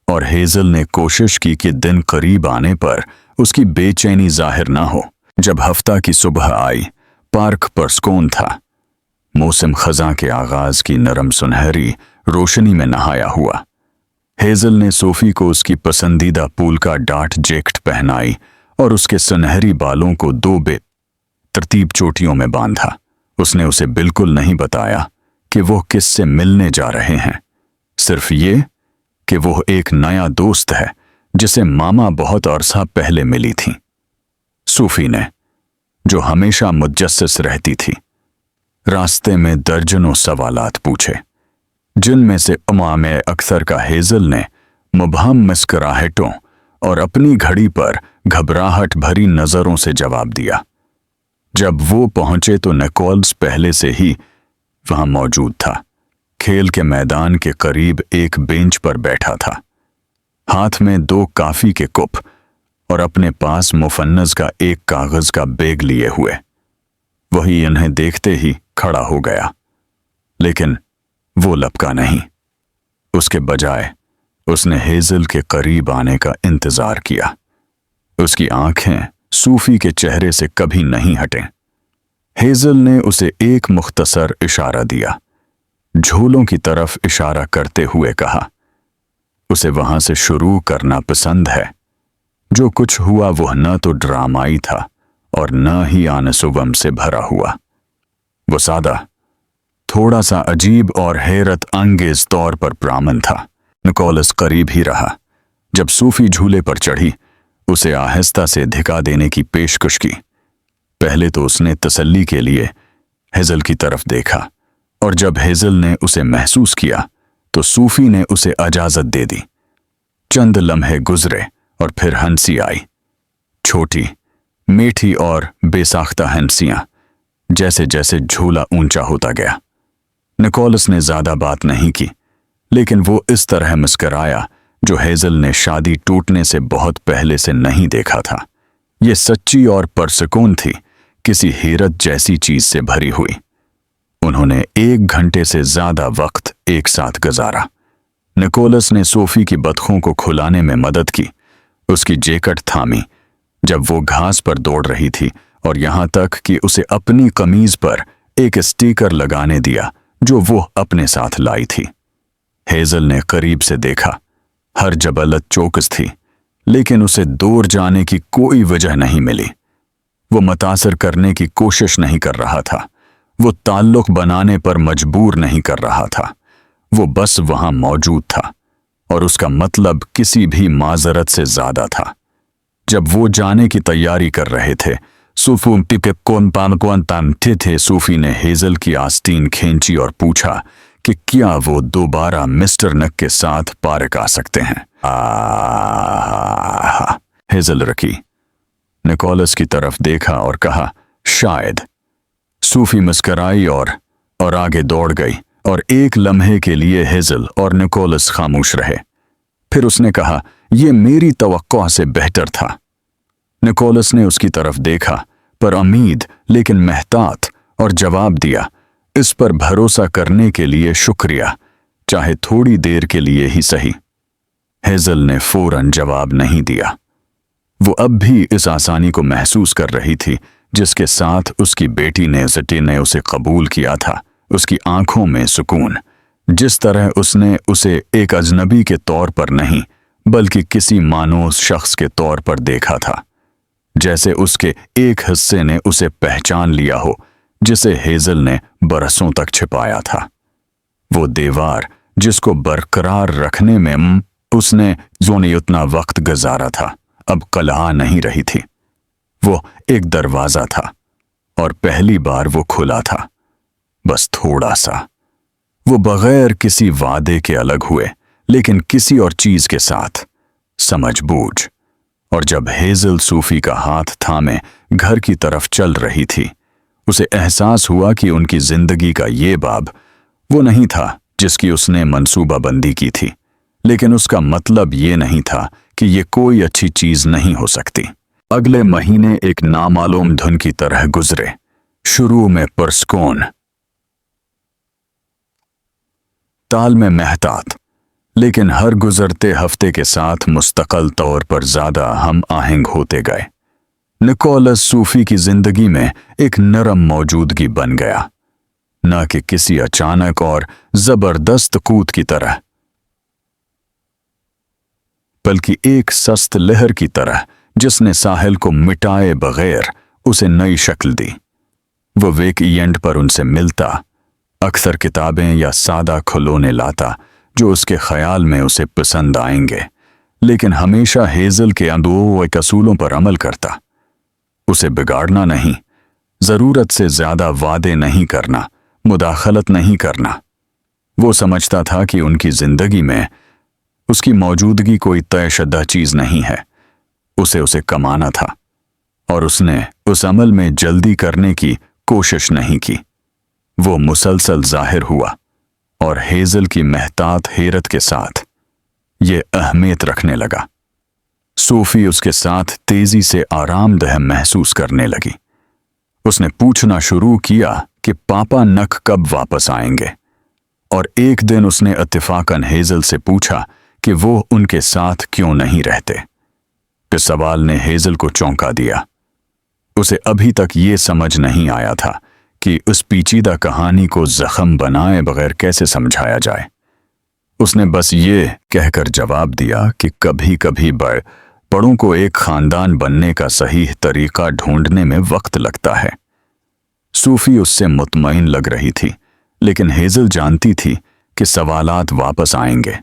और हेजल ने कोशिश की कि दिन करीब आने पर उसकी बेचैनी जाहिर ना हो। जब हफ्ता की सुबह आई, पार्क परस्कून था। मौसम खज़ां के आगाज की नरम सुनहरी रोशनी में नहाया हुआ। हेजल ने सोफी को उसकी पसंदीदा पूल का डाट जैकेट पहनाई और उसके सुनहरी बालों को दो तरतीब चोटियों में बांधा। उसने उसे बिल्कुल नहीं बताया कि वो किससे मिलने जा रहे हैं, सिर्फ ये कि वो एक नया दोस्त है जिसे मामा बहुत अरसा पहले मिली थी, सूफी ने, जो हमेशा मुजस्सिस रहती थी। रास्ते में दर्जनों सवालात पूछे, जिनमें से इमाम अक्सर का हेजल ने मुबहम मुस्कुराहटों और अपनी घड़ी पर घबराहट भरी नजरों से जवाब दिया। जब वो पहुंचे तो निकोलस पहले से ही वहां मौजूद था। खेल के मैदान के करीब एक बेंच पर बैठा था, हाथ में 2 कॉफी के कप और अपने पास मुफन्नज का एक कागज का बैग लिए हुए। वही इन्हें देखते ही खड़ा हो गया, लेकिन वो लपका नहीं। उसके बजाय उसने हेजल के करीब आने का इंतजार किया। उसकी आंखें सूफी के चेहरे से कभी नहीं हटें। हेजल ने उसे एक मुख्तसर इशारा दिया, झोलों की तरफ इशारा करते हुए कहा, उसे वहां से शुरू करना पसंद है। जो कुछ हुआ वह न तो ड्रामाई था और न ही आनसुवम से भरा हुआ। वो सादा, थोड़ा सा अजीब और हैरत अंगेज तौर पर प्रामन था। निकोलस करीब ही रहा। जब सूफी झूले पर चढ़ी, उसे आहिस्ता से धिका देने की पेशकश की। पहले तो उसने तसल्ली के लिए हेजल की तरफ देखा, और जब हेजल ने उसे महसूस किया तो सूफी ने उसे इजाजत दे दी। चंद लम्हे गुजरे और फिर हंसी आई, छोटी, मीठी और बेसाख्ता हंसियां, जैसे जैसे झूला ऊंचा होता गया। निकोलस ने ज्यादा बात नहीं की, लेकिन वो इस तरह मुस्कराया जो हेजल ने शादी टूटने से बहुत पहले से नहीं देखा था। ये सच्ची और परसकून थी, किसी हैरत जैसी चीज से भरी हुई। उन्होंने 1 घंटे से ज्यादा वक्त एक साथ गुजारा। निकोलस ने सोफी की बतखों को खुलाने में मदद की, उसकी जैकेट थामी जब वो घास पर दौड़ रही थी, और यहां तक कि उसे अपनी कमीज पर एक स्टिकर लगाने दिया जो वो अपने साथ लाई थी। हेजल ने करीब से देखा, हर जबलत चौकस थी, लेकिन उसे दूर जाने की कोई वजह नहीं मिली। वो मुतासर करने की कोशिश नहीं कर रहा था, वो ताल्लुक बनाने पर मजबूर नहीं कर रहा था, वो बस वहां मौजूद था, और उसका मतलब किसी भी माजरत से ज्यादा था। जब वो जाने की तैयारी कर रहे थे, सूफी ने हेजल की आस्तीन खींची और पूछा कि क्या वो दोबारा मिस्टर नक के साथ पार्क आ सकते हैं। हेजल रखी, निकोलस की तरफ देखा और कहा, शायद। सूफी मुस्कराई और आगे दौड़ गई, और एक लम्हे के लिए हेजल और निकोलस खामोश रहे। फिर उसने कहा, यह मेरी तवक्को से बेहतर था। निकोलस ने उसकी तरफ देखा, पर उम्मीद लेकिन महतात, और जवाब दिया, इस पर भरोसा करने के लिए शुक्रिया, चाहे थोड़ी देर के लिए ही सही। हेजल ने फौरन जवाब नहीं दिया। वो अब भी इस आसानी को महसूस कर रही थी जिसके साथ उसकी बेटी ने उसे कबूल किया था। उसकी आंखों में सुकून, जिस तरह उसने उसे एक अजनबी के तौर पर नहीं बल्कि किसी मानोस शख्स के तौर पर देखा था, जैसे उसके एक हिस्से ने उसे पहचान लिया हो जिसे हेजल ने बरसों तक छिपाया था। वो दीवार जिसको बरकरार रखने में उसने जोनी उतना वक्त गुजारा था, अब कलहा नहीं रही थी। वो एक दरवाजा था, और पहली बार वो खुला था, बस थोड़ा सा। वो बगैर किसी वादे के अलग हुए, लेकिन किसी और चीज के साथ, समझबूझ। और जब हेजल सूफी का हाथ थामे घर की तरफ चल रही थी, उसे एहसास हुआ कि उनकी जिंदगी का ये बाब वो नहीं था जिसकी उसने मंसूबाबंदी की थी, लेकिन उसका मतलब ये नहीं था कि ये कोई अच्छी चीज नहीं हो सकती। अगले महीने एक नामालूम धुन की तरह गुजरे। शुरू में पुरस्कून, ताल में महतात, लेकिन हर गुजरते हफ्ते के साथ मुस्तकिल तौर पर ज्यादा हम आहंग होते गए। निकोलस सूफी की जिंदगी में एक नरम मौजूदगी बन गया, न कि किसी अचानक और जबरदस्त कूद की तरह, बल्कि एक सस्त लहर की तरह जिसने साहिल को मिटाए बगैर उसे नई शक्ल दी। वो वीकेंड पर उनसे मिलता, अक्सर किताबें या सादा खिलौने लाता जो उसके ख्याल में उसे पसंद आएंगे, लेकिन हमेशा हेजल के दो असूलों पर अमल करता। उसे बिगाड़ना नहीं, जरूरत से ज्यादा वादे नहीं करना, मुदाखलत नहीं करना। वो समझता था कि उनकी जिंदगी में उसकी मौजूदगी कोई तयशुदा चीज नहीं है, उसे कमाना था, और उसने उस अमल में जल्दी करने की कोशिश नहीं की। वो मुसलसल जाहिर हुआ, और हेजल की महतात हैरत के साथ ये अहमियत रखने लगा। सूफी उसके साथ तेजी से आरामदेह महसूस करने लगी। उसने पूछना शुरू किया कि पापा नक कब वापस आएंगे, और एक दिन उसने इत्तेफाकन हेजल से पूछा कि वो उनके साथ क्यों नहीं रहते। इस सवाल ने हेजल को चौंका दिया। उसे अभी तक ये समझ नहीं आया था कि उस पेचीदा कहानी को जख्म बनाए बगैर कैसे समझाया जाए। उसने बस ये कहकर जवाब दिया कि कभी कभी बड़ों को एक खानदान बनने का सही तरीका ढूंढने में वक्त लगता है। सूफी उससे मुतमईन लग रही थी, लेकिन हेजल जानती थी कि सवालात वापस आएंगे,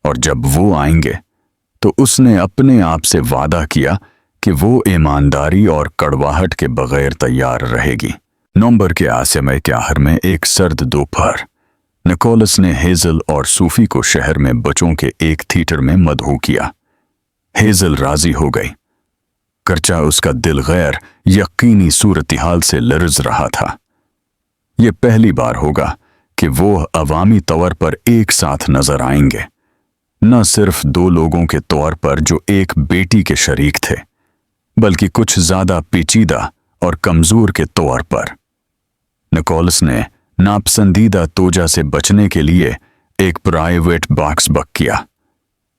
और जब वो आएंगे तो उसने अपने आप से वादा किया कि वो ईमानदारी और कड़वाहट के बगैर तैयार रहेगी। नवंबर के आसमे त्याहर में एक सर्द दोपहर निकोलस ने हेजल और सूफी को शहर में बच्चों के एक थिएटर में मदऊ किया। हेजल राजी हो गई, करचा उसका दिल गैर यकीनी सूरत-ए-हाल से लर्ज रहा था। यह पहली बार होगा कि वो अवामी तौर पर एक साथ नजर आएंगे, न सिर्फ दो लोगों के तौर पर जो एक बेटी के शरीक थे, बल्कि कुछ ज्यादा पेचीदा और कमजोर के तौर पर। निकोलस ने नापसंदीदा तोजा से बचने के लिए एक प्राइवेट बॉक्स बुक किया।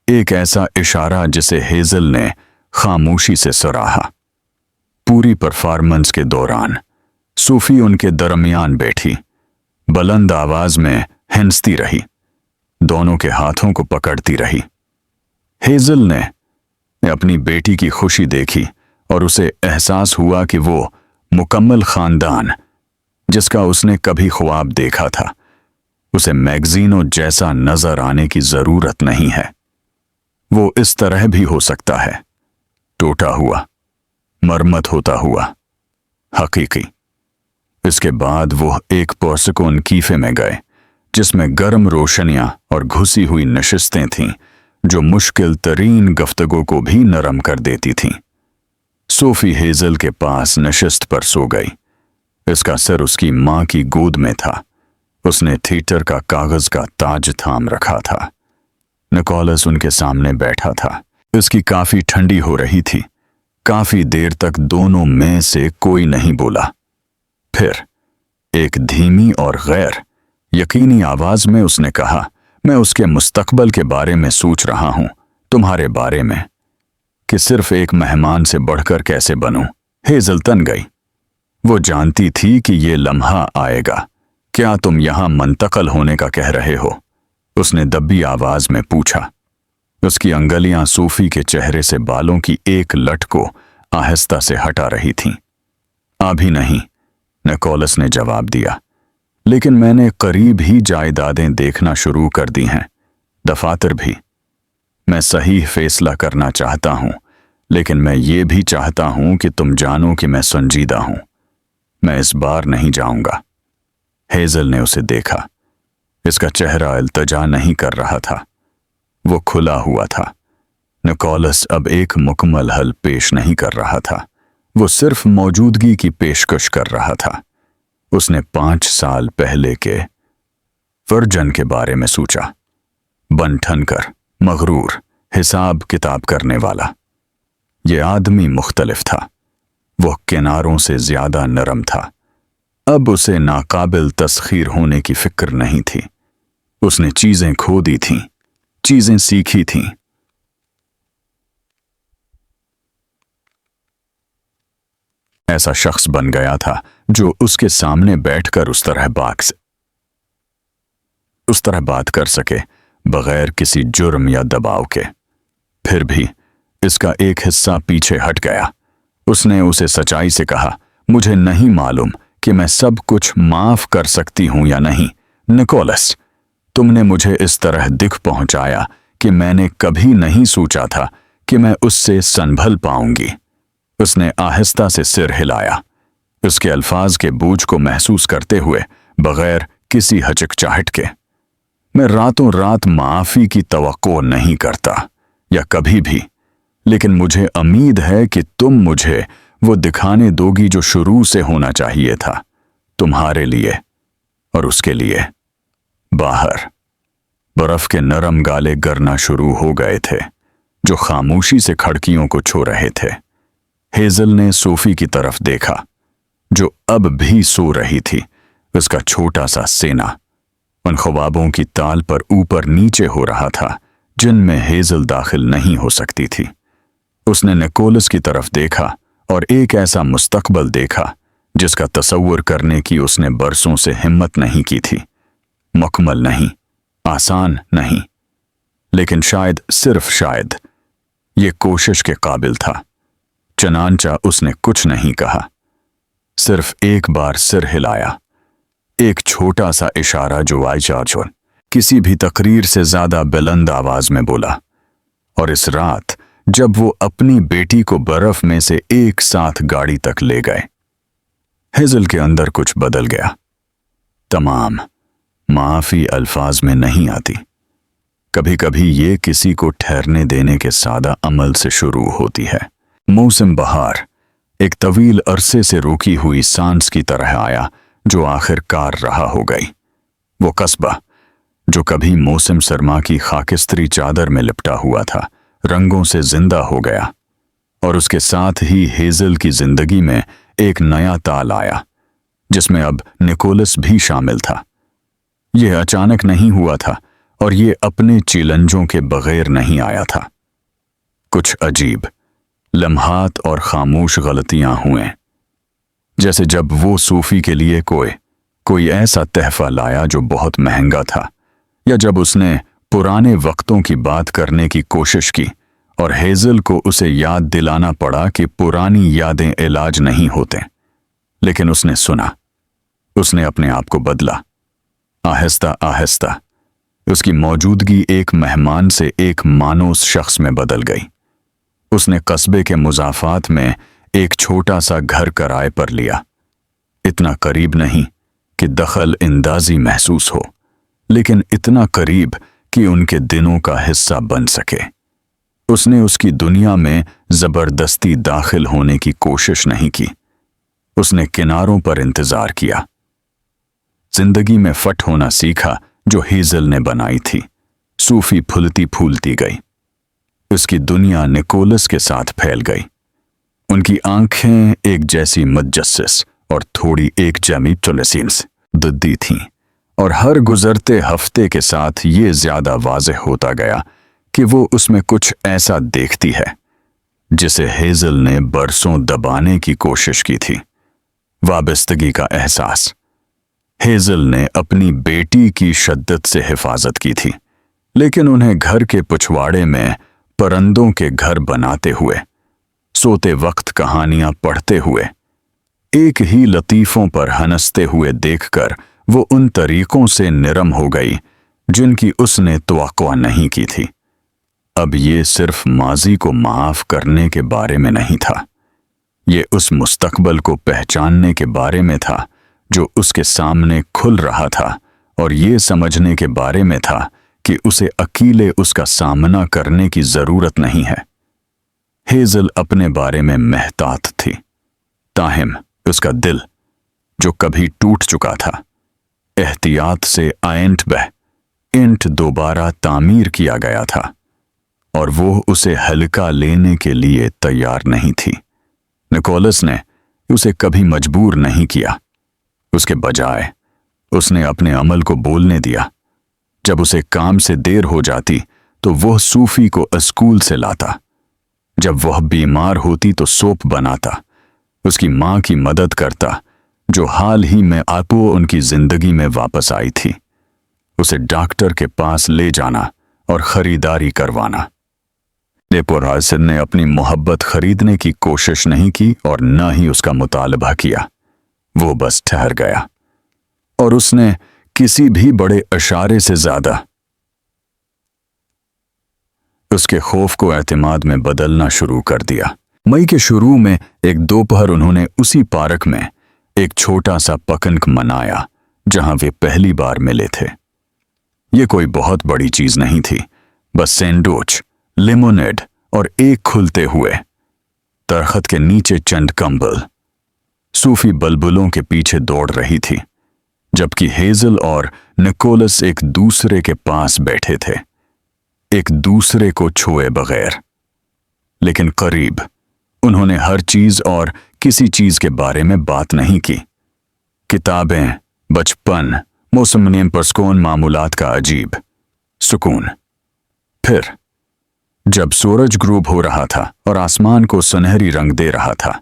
एक ऐसा इशारा जिसे हेजल ने खामोशी से सराहा। पूरी परफॉर्मेंस के दौरान सूफी उनके दरमियान बैठी, बुलंद आवाज में हिंसती रही, दोनों के हाथों को पकड़ती रही। हेजल ने अपनी बेटी की खुशी देखी और उसे एहसास हुआ कि वो मुकम्मल खानदान जिसका उसने कभी ख्वाब देखा था, उसे मैगजीनों जैसा नजर आने की जरूरत नहीं है। वो इस तरह भी हो सकता है, टूटा हुआ, मरम्मत होता हुआ, हकीकी। इसके बाद वो एक पुरसकून कीफे में गए जिसमें गर्म रोशनियां और घुसी हुई नशिस्तें थीं जो मुश्किल तरीन गुफ्तगू को भी नरम कर देती थीं। सोफी हेजल के पास नशिस्त पर सो गई। इसका सिर उसकी मां की गोद में था। उसने थिएटर का कागज का ताज थाम रखा था। निकोलस उनके सामने बैठा था। इसकी काफी ठंडी हो रही थी। काफी देर तक दोनों में से कोई नहीं बोला। फिर एक धीमी और गैर यकीनी आवाज में उसने कहा, मैं उसके मुस्तकबल के बारे में सोच रहा हूं, तुम्हारे बारे में, कि सिर्फ एक मेहमान से बढ़कर कैसे बनूं। हेजल तन गई। वो जानती थी कि ये लम्हा आएगा। क्या तुम यहां मुंतकिल होने का कह रहे हो? उसने दबी आवाज में पूछा। उसकी अंगलियां सूफी के चेहरे से बालों की एक लट को आहिस्ता से हटा रही थीं। अभी नहीं, निकोलस ने जवाब दिया, लेकिन मैंने करीब ही जायदादें देखना शुरू कर दी हैं, दफातर भी। मैं सही फैसला करना चाहता हूं, लेकिन मैं ये भी चाहता हूं कि तुम जानो कि मैं संजीदा हूं। मैं इस बार नहीं जाऊंगा। हेजल ने उसे देखा। इसका चेहरा इल्तजा नहीं कर रहा था, वो खुला हुआ था। निकोलस अब एक मुकम्मल हल पेश नहीं कर रहा था, वो सिर्फ मौजूदगी की पेशकश कर रहा था। उसने 5 साल पहले के वर्जन के बारे में सोचा, बन ठन कर, मगरूर, हिसाब किताब करने वाला। ये आदमी मुख्तलिफ था। वो किनारों से ज्यादा नरम था। अब उसे नाकाबिल तस्खीर होने की फिक्र नहीं थी। उसने चीजें खो दी थीं, चीजें सीखी थीं। ऐसा शख्स बन गया था जो उसके सामने बैठकर उस तरह बात कर सके बगैर किसी जुर्म या दबाव के। फिर भी इसका एक हिस्सा पीछे हट गया। उसने उसे सच्चाई से कहा, मुझे नहीं मालूम कि मैं सब कुछ माफ कर सकती हूं या नहीं। निकोलस, तुमने मुझे इस तरह दिख पहुंचाया कि मैंने कभी नहीं सोचा था कि मैं उससे संभल पाऊंगी। उसने आहिस्ता से सिर हिलाया, उसके अल्फाज के बोझ को महसूस करते हुए बगैर किसी हिचकिचाहट के। मैं रातों रात माफी की तवक्को नहीं करता, या कभी भी, लेकिन मुझे उम्मीद है कि तुम मुझे वो दिखाने दोगी जो शुरू से होना चाहिए था, तुम्हारे लिए और उसके लिए। बाहर बर्फ के नरम गाले गिरना शुरू हो गए थे जो खामोशी से खिड़कियों को छू रहे थे। हेजल ने सोफी की तरफ देखा जो अब भी सो रही थी। उसका छोटा सा सेना उन ख्वाबों की ताल पर ऊपर नीचे हो रहा था जिनमें हेजल दाखिल नहीं हो सकती थी। उसने निकोलस की तरफ देखा और एक ऐसा मुस्तकबल देखा जिसका तसव्वुर करने की उसने बरसों से हिम्मत नहीं की थी। मुकम्मल नहीं, आसान नहीं, लेकिन शायद, सिर्फ शायद, ये कोशिश के काबिल था। चनांचा उसने कुछ नहीं कहा, सिर्फ एक बार सिर हिलाया, एक छोटा सा इशारा जो आइचाचोन किसी भी तकरीर से ज्यादा बुलंद आवाज में बोला। और इस रात जब वो अपनी बेटी को बर्फ में से एक साथ गाड़ी तक ले गए, हेजल के अंदर कुछ बदल गया। तमाम माफी अल्फाज में नहीं आती। कभी कभी ये किसी को ठहरने देने के सादा अमल से शुरू होती है। मौसम बहार एक तवील अरसे से रोकी हुई सांस की तरह आया जो आखिरकार रहा हो गई। वो कस्बा जो कभी मौसम सरमा की खाकिस्तरी चादर में लिपटा हुआ था, रंगों से जिंदा हो गया, और उसके साथ ही हेजल की जिंदगी में एक नया ताल आया। जिसमें अब निकोलस भी शामिल था। यह अचानक नहीं हुआ था और ये अपने चैलेंजों के बगैर नहीं आया था। कुछ अजीब लम्हात और खामोश गलतियां हुए, जैसे जब वो सूफी के लिए कोई ऐसा तहफा लाया जो बहुत महंगा था, या जब उसने पुराने वक्तों की बात करने की कोशिश की और हेजल को उसे याद दिलाना पड़ा कि पुरानी यादें इलाज नहीं होते। लेकिन उसने सुना, उसने अपने आप को बदला। आहिस्ता आहिस्ता उसकी मौजूदगी एक मेहमान से एक मानोस शख्स में बदल गई। उसने कस्बे के मुजाफात में एक छोटा सा घर किराए पर लिया, इतना करीब नहीं कि दखल अंदाजी महसूस हो, लेकिन इतना करीब कि उनके दिनों का हिस्सा बन सके। उसने उसकी दुनिया में जबरदस्ती दाखिल होने की कोशिश नहीं की। उसने किनारों पर इंतजार किया। जिंदगी में फट होना सीखा जो हेजल ने बनाई थी। सूफी फूलती फूलती गई। उसकी दुनिया निकोलस के साथ फैल गई। उनकी आंखें एक जैसी मुतजस्सिस और थोड़ी एक जमी तुलसीम्स दुद्दी थीं, और हर गुजरते हफ्ते के साथ ये ज्यादा वाज़ेह होता गया कि वो उसमें कुछ ऐसा देखती है जिसे हेजल ने बरसों दबाने की कोशिश की थी। वाबस्तगी का एहसास। हेजल ने अपनी बेटी की शिद्दत से हिफाजत की थी, लेकिन उन्हें घर के पिछवाड़े में परिंदों के घर बनाते हुए, सोते वक्त कहानियां पढ़ते हुए, एक ही लतीफों पर हंसते हुए देखकर वो उन तरीकों से निरम हो गई जिनकी उसने तवक्को नहीं की थी। अब ये सिर्फ माजी को माफ करने के बारे में नहीं था, ये उस मुस्तकबल को पहचानने के बारे में था जो उसके सामने खुल रहा था, और ये समझने के बारे में था कि उसे अकेले उसका सामना करने की जरूरत नहीं है। हेजल अपने बारे में महतात थी, ताहिम उसका दिल जो कभी टूट चुका था, एहतियात से ईंट दोबारा तामीर किया गया था, और वो उसे हल्का लेने के लिए तैयार नहीं थी। निकोलस ने उसे कभी मजबूर नहीं किया, उसके बजाय उसने अपने अमल को बोलने दिया। जब उसे काम से देर हो जाती तो वह सूफी को स्कूल से लाता, जब वह बीमार होती तो सोप बनाता, उसकी मां की मदद करता जो हाल ही में आपो उनकी जिंदगी में वापस आई थी, उसे डॉक्टर के पास ले जाना और खरीदारी करवाना। नेपोरासिन ने अपनी मोहब्बत खरीदने की कोशिश नहीं की और न ही उसका मुतालबा किया। वो बस ठहर गया, और उसने किसी भी बड़े इशारे से ज्यादा उसके खौफ को एतमाद में बदलना शुरू कर दिया। मई के शुरू में एक दोपहर उन्होंने उसी पार्क में एक छोटा सा पिकनिक मनाया जहां वे पहली बार मिले थे। ये कोई बहुत बड़ी चीज नहीं थी, बस सैंडविच, लेमोनेड और एक खुलते हुए दरख्त के नीचे चंद कंबल। सूफी बलबुलों के पीछे दौड़ रही थी, जबकि हेजल और निकोलस एक दूसरे के पास बैठे थे, एक दूसरे को छुए बगैर, लेकिन करीब। उन्होंने हर चीज और किसी चीज के बारे में बात नहीं की। किताबें, बचपन, मौसम परस्कोन मामूलात का अजीब सुकून। फिर जब सूरज ग्रूब हो रहा था और आसमान को सुनहरी रंग दे रहा था,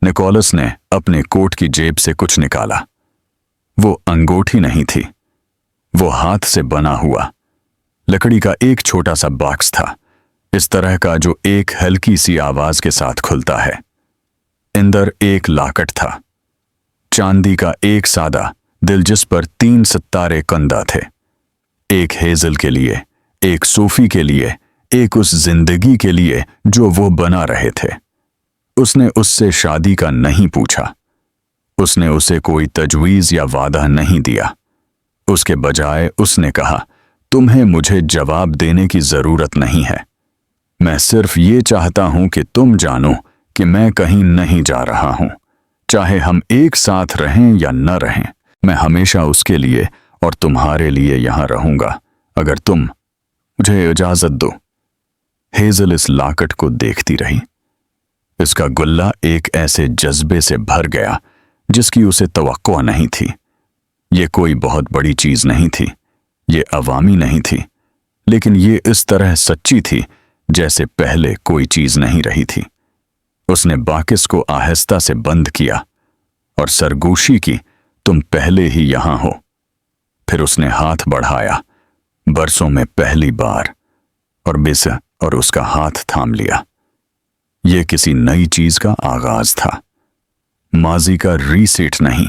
निकोलस ने अपने कोट की जेब से कुछ निकाला। वो अंगूठी नहीं थी, वो हाथ से बना हुआ लकड़ी का एक छोटा सा बॉक्स था, इस तरह का जो एक हल्की सी आवाज के साथ खुलता है। अंदर एक लाकट था, चांदी का एक सादा दिल जिस पर 3 सितारे कंदा थे, एक हेजल के लिए, एक सूफी के लिए, एक उस जिंदगी के लिए जो वो बना रहे थे। उसने उससे शादी का नहीं पूछा, उसने उसे कोई तजवीज या वादा नहीं दिया। उसके बजाय उसने कहा, तुम्हें मुझे जवाब देने की जरूरत नहीं है, मैं सिर्फ ये चाहता हूं कि तुम जानो कि मैं कहीं नहीं जा रहा हूं, चाहे हम एक साथ रहें या न रहें। मैं हमेशा उसके लिए और तुम्हारे लिए यहां रहूंगा, अगर तुम मुझे इजाजत दो। हेजल इस लाकट को देखती रही। इसका गुल्ला एक ऐसे जज्बे से भर गया जिसकी उसे तवक्को नहीं थी। ये कोई बहुत बड़ी चीज नहीं थी, ये अवामी नहीं थी, लेकिन ये इस तरह सच्ची थी जैसे पहले कोई चीज नहीं रही थी। उसने बाकिस को आहिस्ता से बंद किया और सरगोशी की, तुम पहले ही यहां हो। फिर उसने हाथ बढ़ाया, बरसों में पहली बार, और बिस और उसका हाथ थाम लिया। यह किसी नई चीज का आगाज था, माजी का रीसेट नहीं,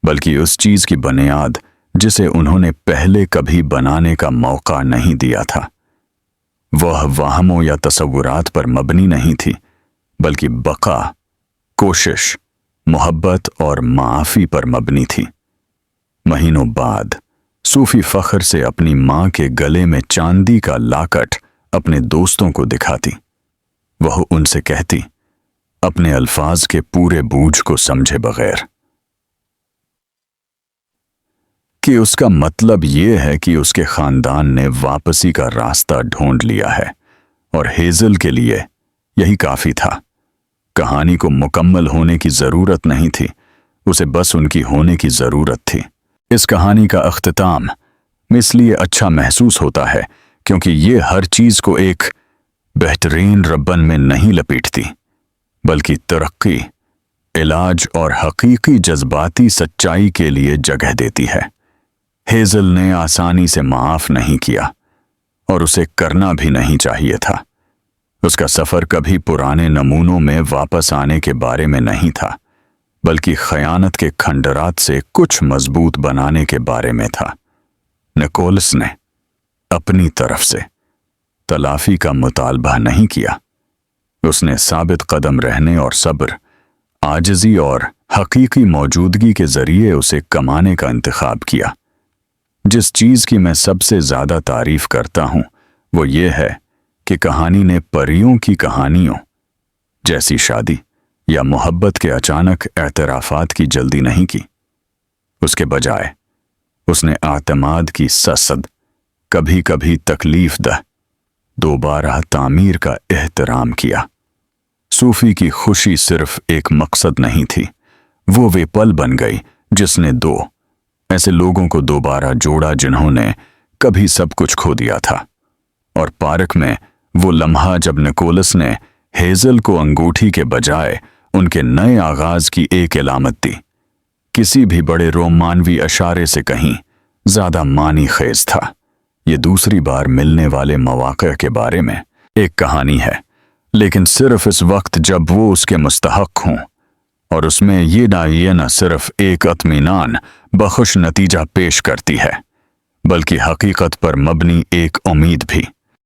बल्कि उस चीज की बुनियाद जिसे उन्होंने पहले कभी बनाने का मौका नहीं दिया था। वह वहमों या तसव्वुरात पर मबनी नहीं थी, बल्कि बका, कोशिश, मोहब्बत और माफी पर मबनी थी। महीनों बाद सूफी फख्र से अपनी मां के गले में चांदी का लाकट अपने दोस्तों को दिखाती। वह उनसे कहती, अपने अल्फाज के पूरे बूझ को समझे बगैर, कि उसका मतलब यह है कि उसके खानदान ने वापसी का रास्ता ढूंढ लिया है, और हेजल के लिए यही काफी था। कहानी को मुकम्मल होने की जरूरत नहीं थी, उसे बस उनकी होने की जरूरत थी। इस कहानी का अख्तिताम इसलिए अच्छा महसूस होता है क्योंकि ये हर चीज को एक बेहतरीन रब्बन में नहीं लपेटती, बल्कि तरक्की, इलाज और हकीकी जज्बाती सच्चाई के लिए जगह देती है। हेजल ने आसानी से माफ नहीं किया, और उसे करना भी नहीं चाहिए था। उसका सफर कभी पुराने नमूनों में वापस आने के बारे में नहीं था, बल्कि खयानत के खंडरात से कुछ मजबूत बनाने के बारे में था। निकोलस ने अपनी तरफ से तलाफी का मुतालबा नहीं किया। उसने साबित कदम रहने और सब्र, आजिज़ी और हकीकी मौजूदगी के जरिए उसे कमाने का इंतखाब किया। जिस चीज की मैं सबसे ज्यादा तारीफ करता हूं वो ये है कि कहानी ने परियों की कहानियों जैसी शादी या मोहब्बत के अचानक एतराफात की जल्दी नहीं की। उसके बजाय उसने आतमाद की ससद, कभी कभी तकलीफ दह, दोबारा तामीर का एहतराम किया। सूफी की खुशी सिर्फ एक मकसद नहीं थी, वो वे पल बन गई जिसने दो ऐसे लोगों को दोबारा जोड़ा जिन्होंने कभी सब कुछ खो दिया था। और पार्क में वो लम्हा जब निकोलस ने हेजल को अंगूठी के बजाय उनके नए आगाज की एक इलामत दी, किसी भी बड़े रोमानवी अशारे से कहीं ज्यादा मानी खेज था। ये दूसरी बार मिलने वाले मौके के बारे में एक कहानी है, लेकिन सिर्फ इस वक्त जब वो उसके मुस्तहक हों, और उसमें ये न सिर्फ एक इत्मीनान बख्श नतीजा पेश करती है, बल्कि हकीकत पर मबनी एक उम्मीद भी।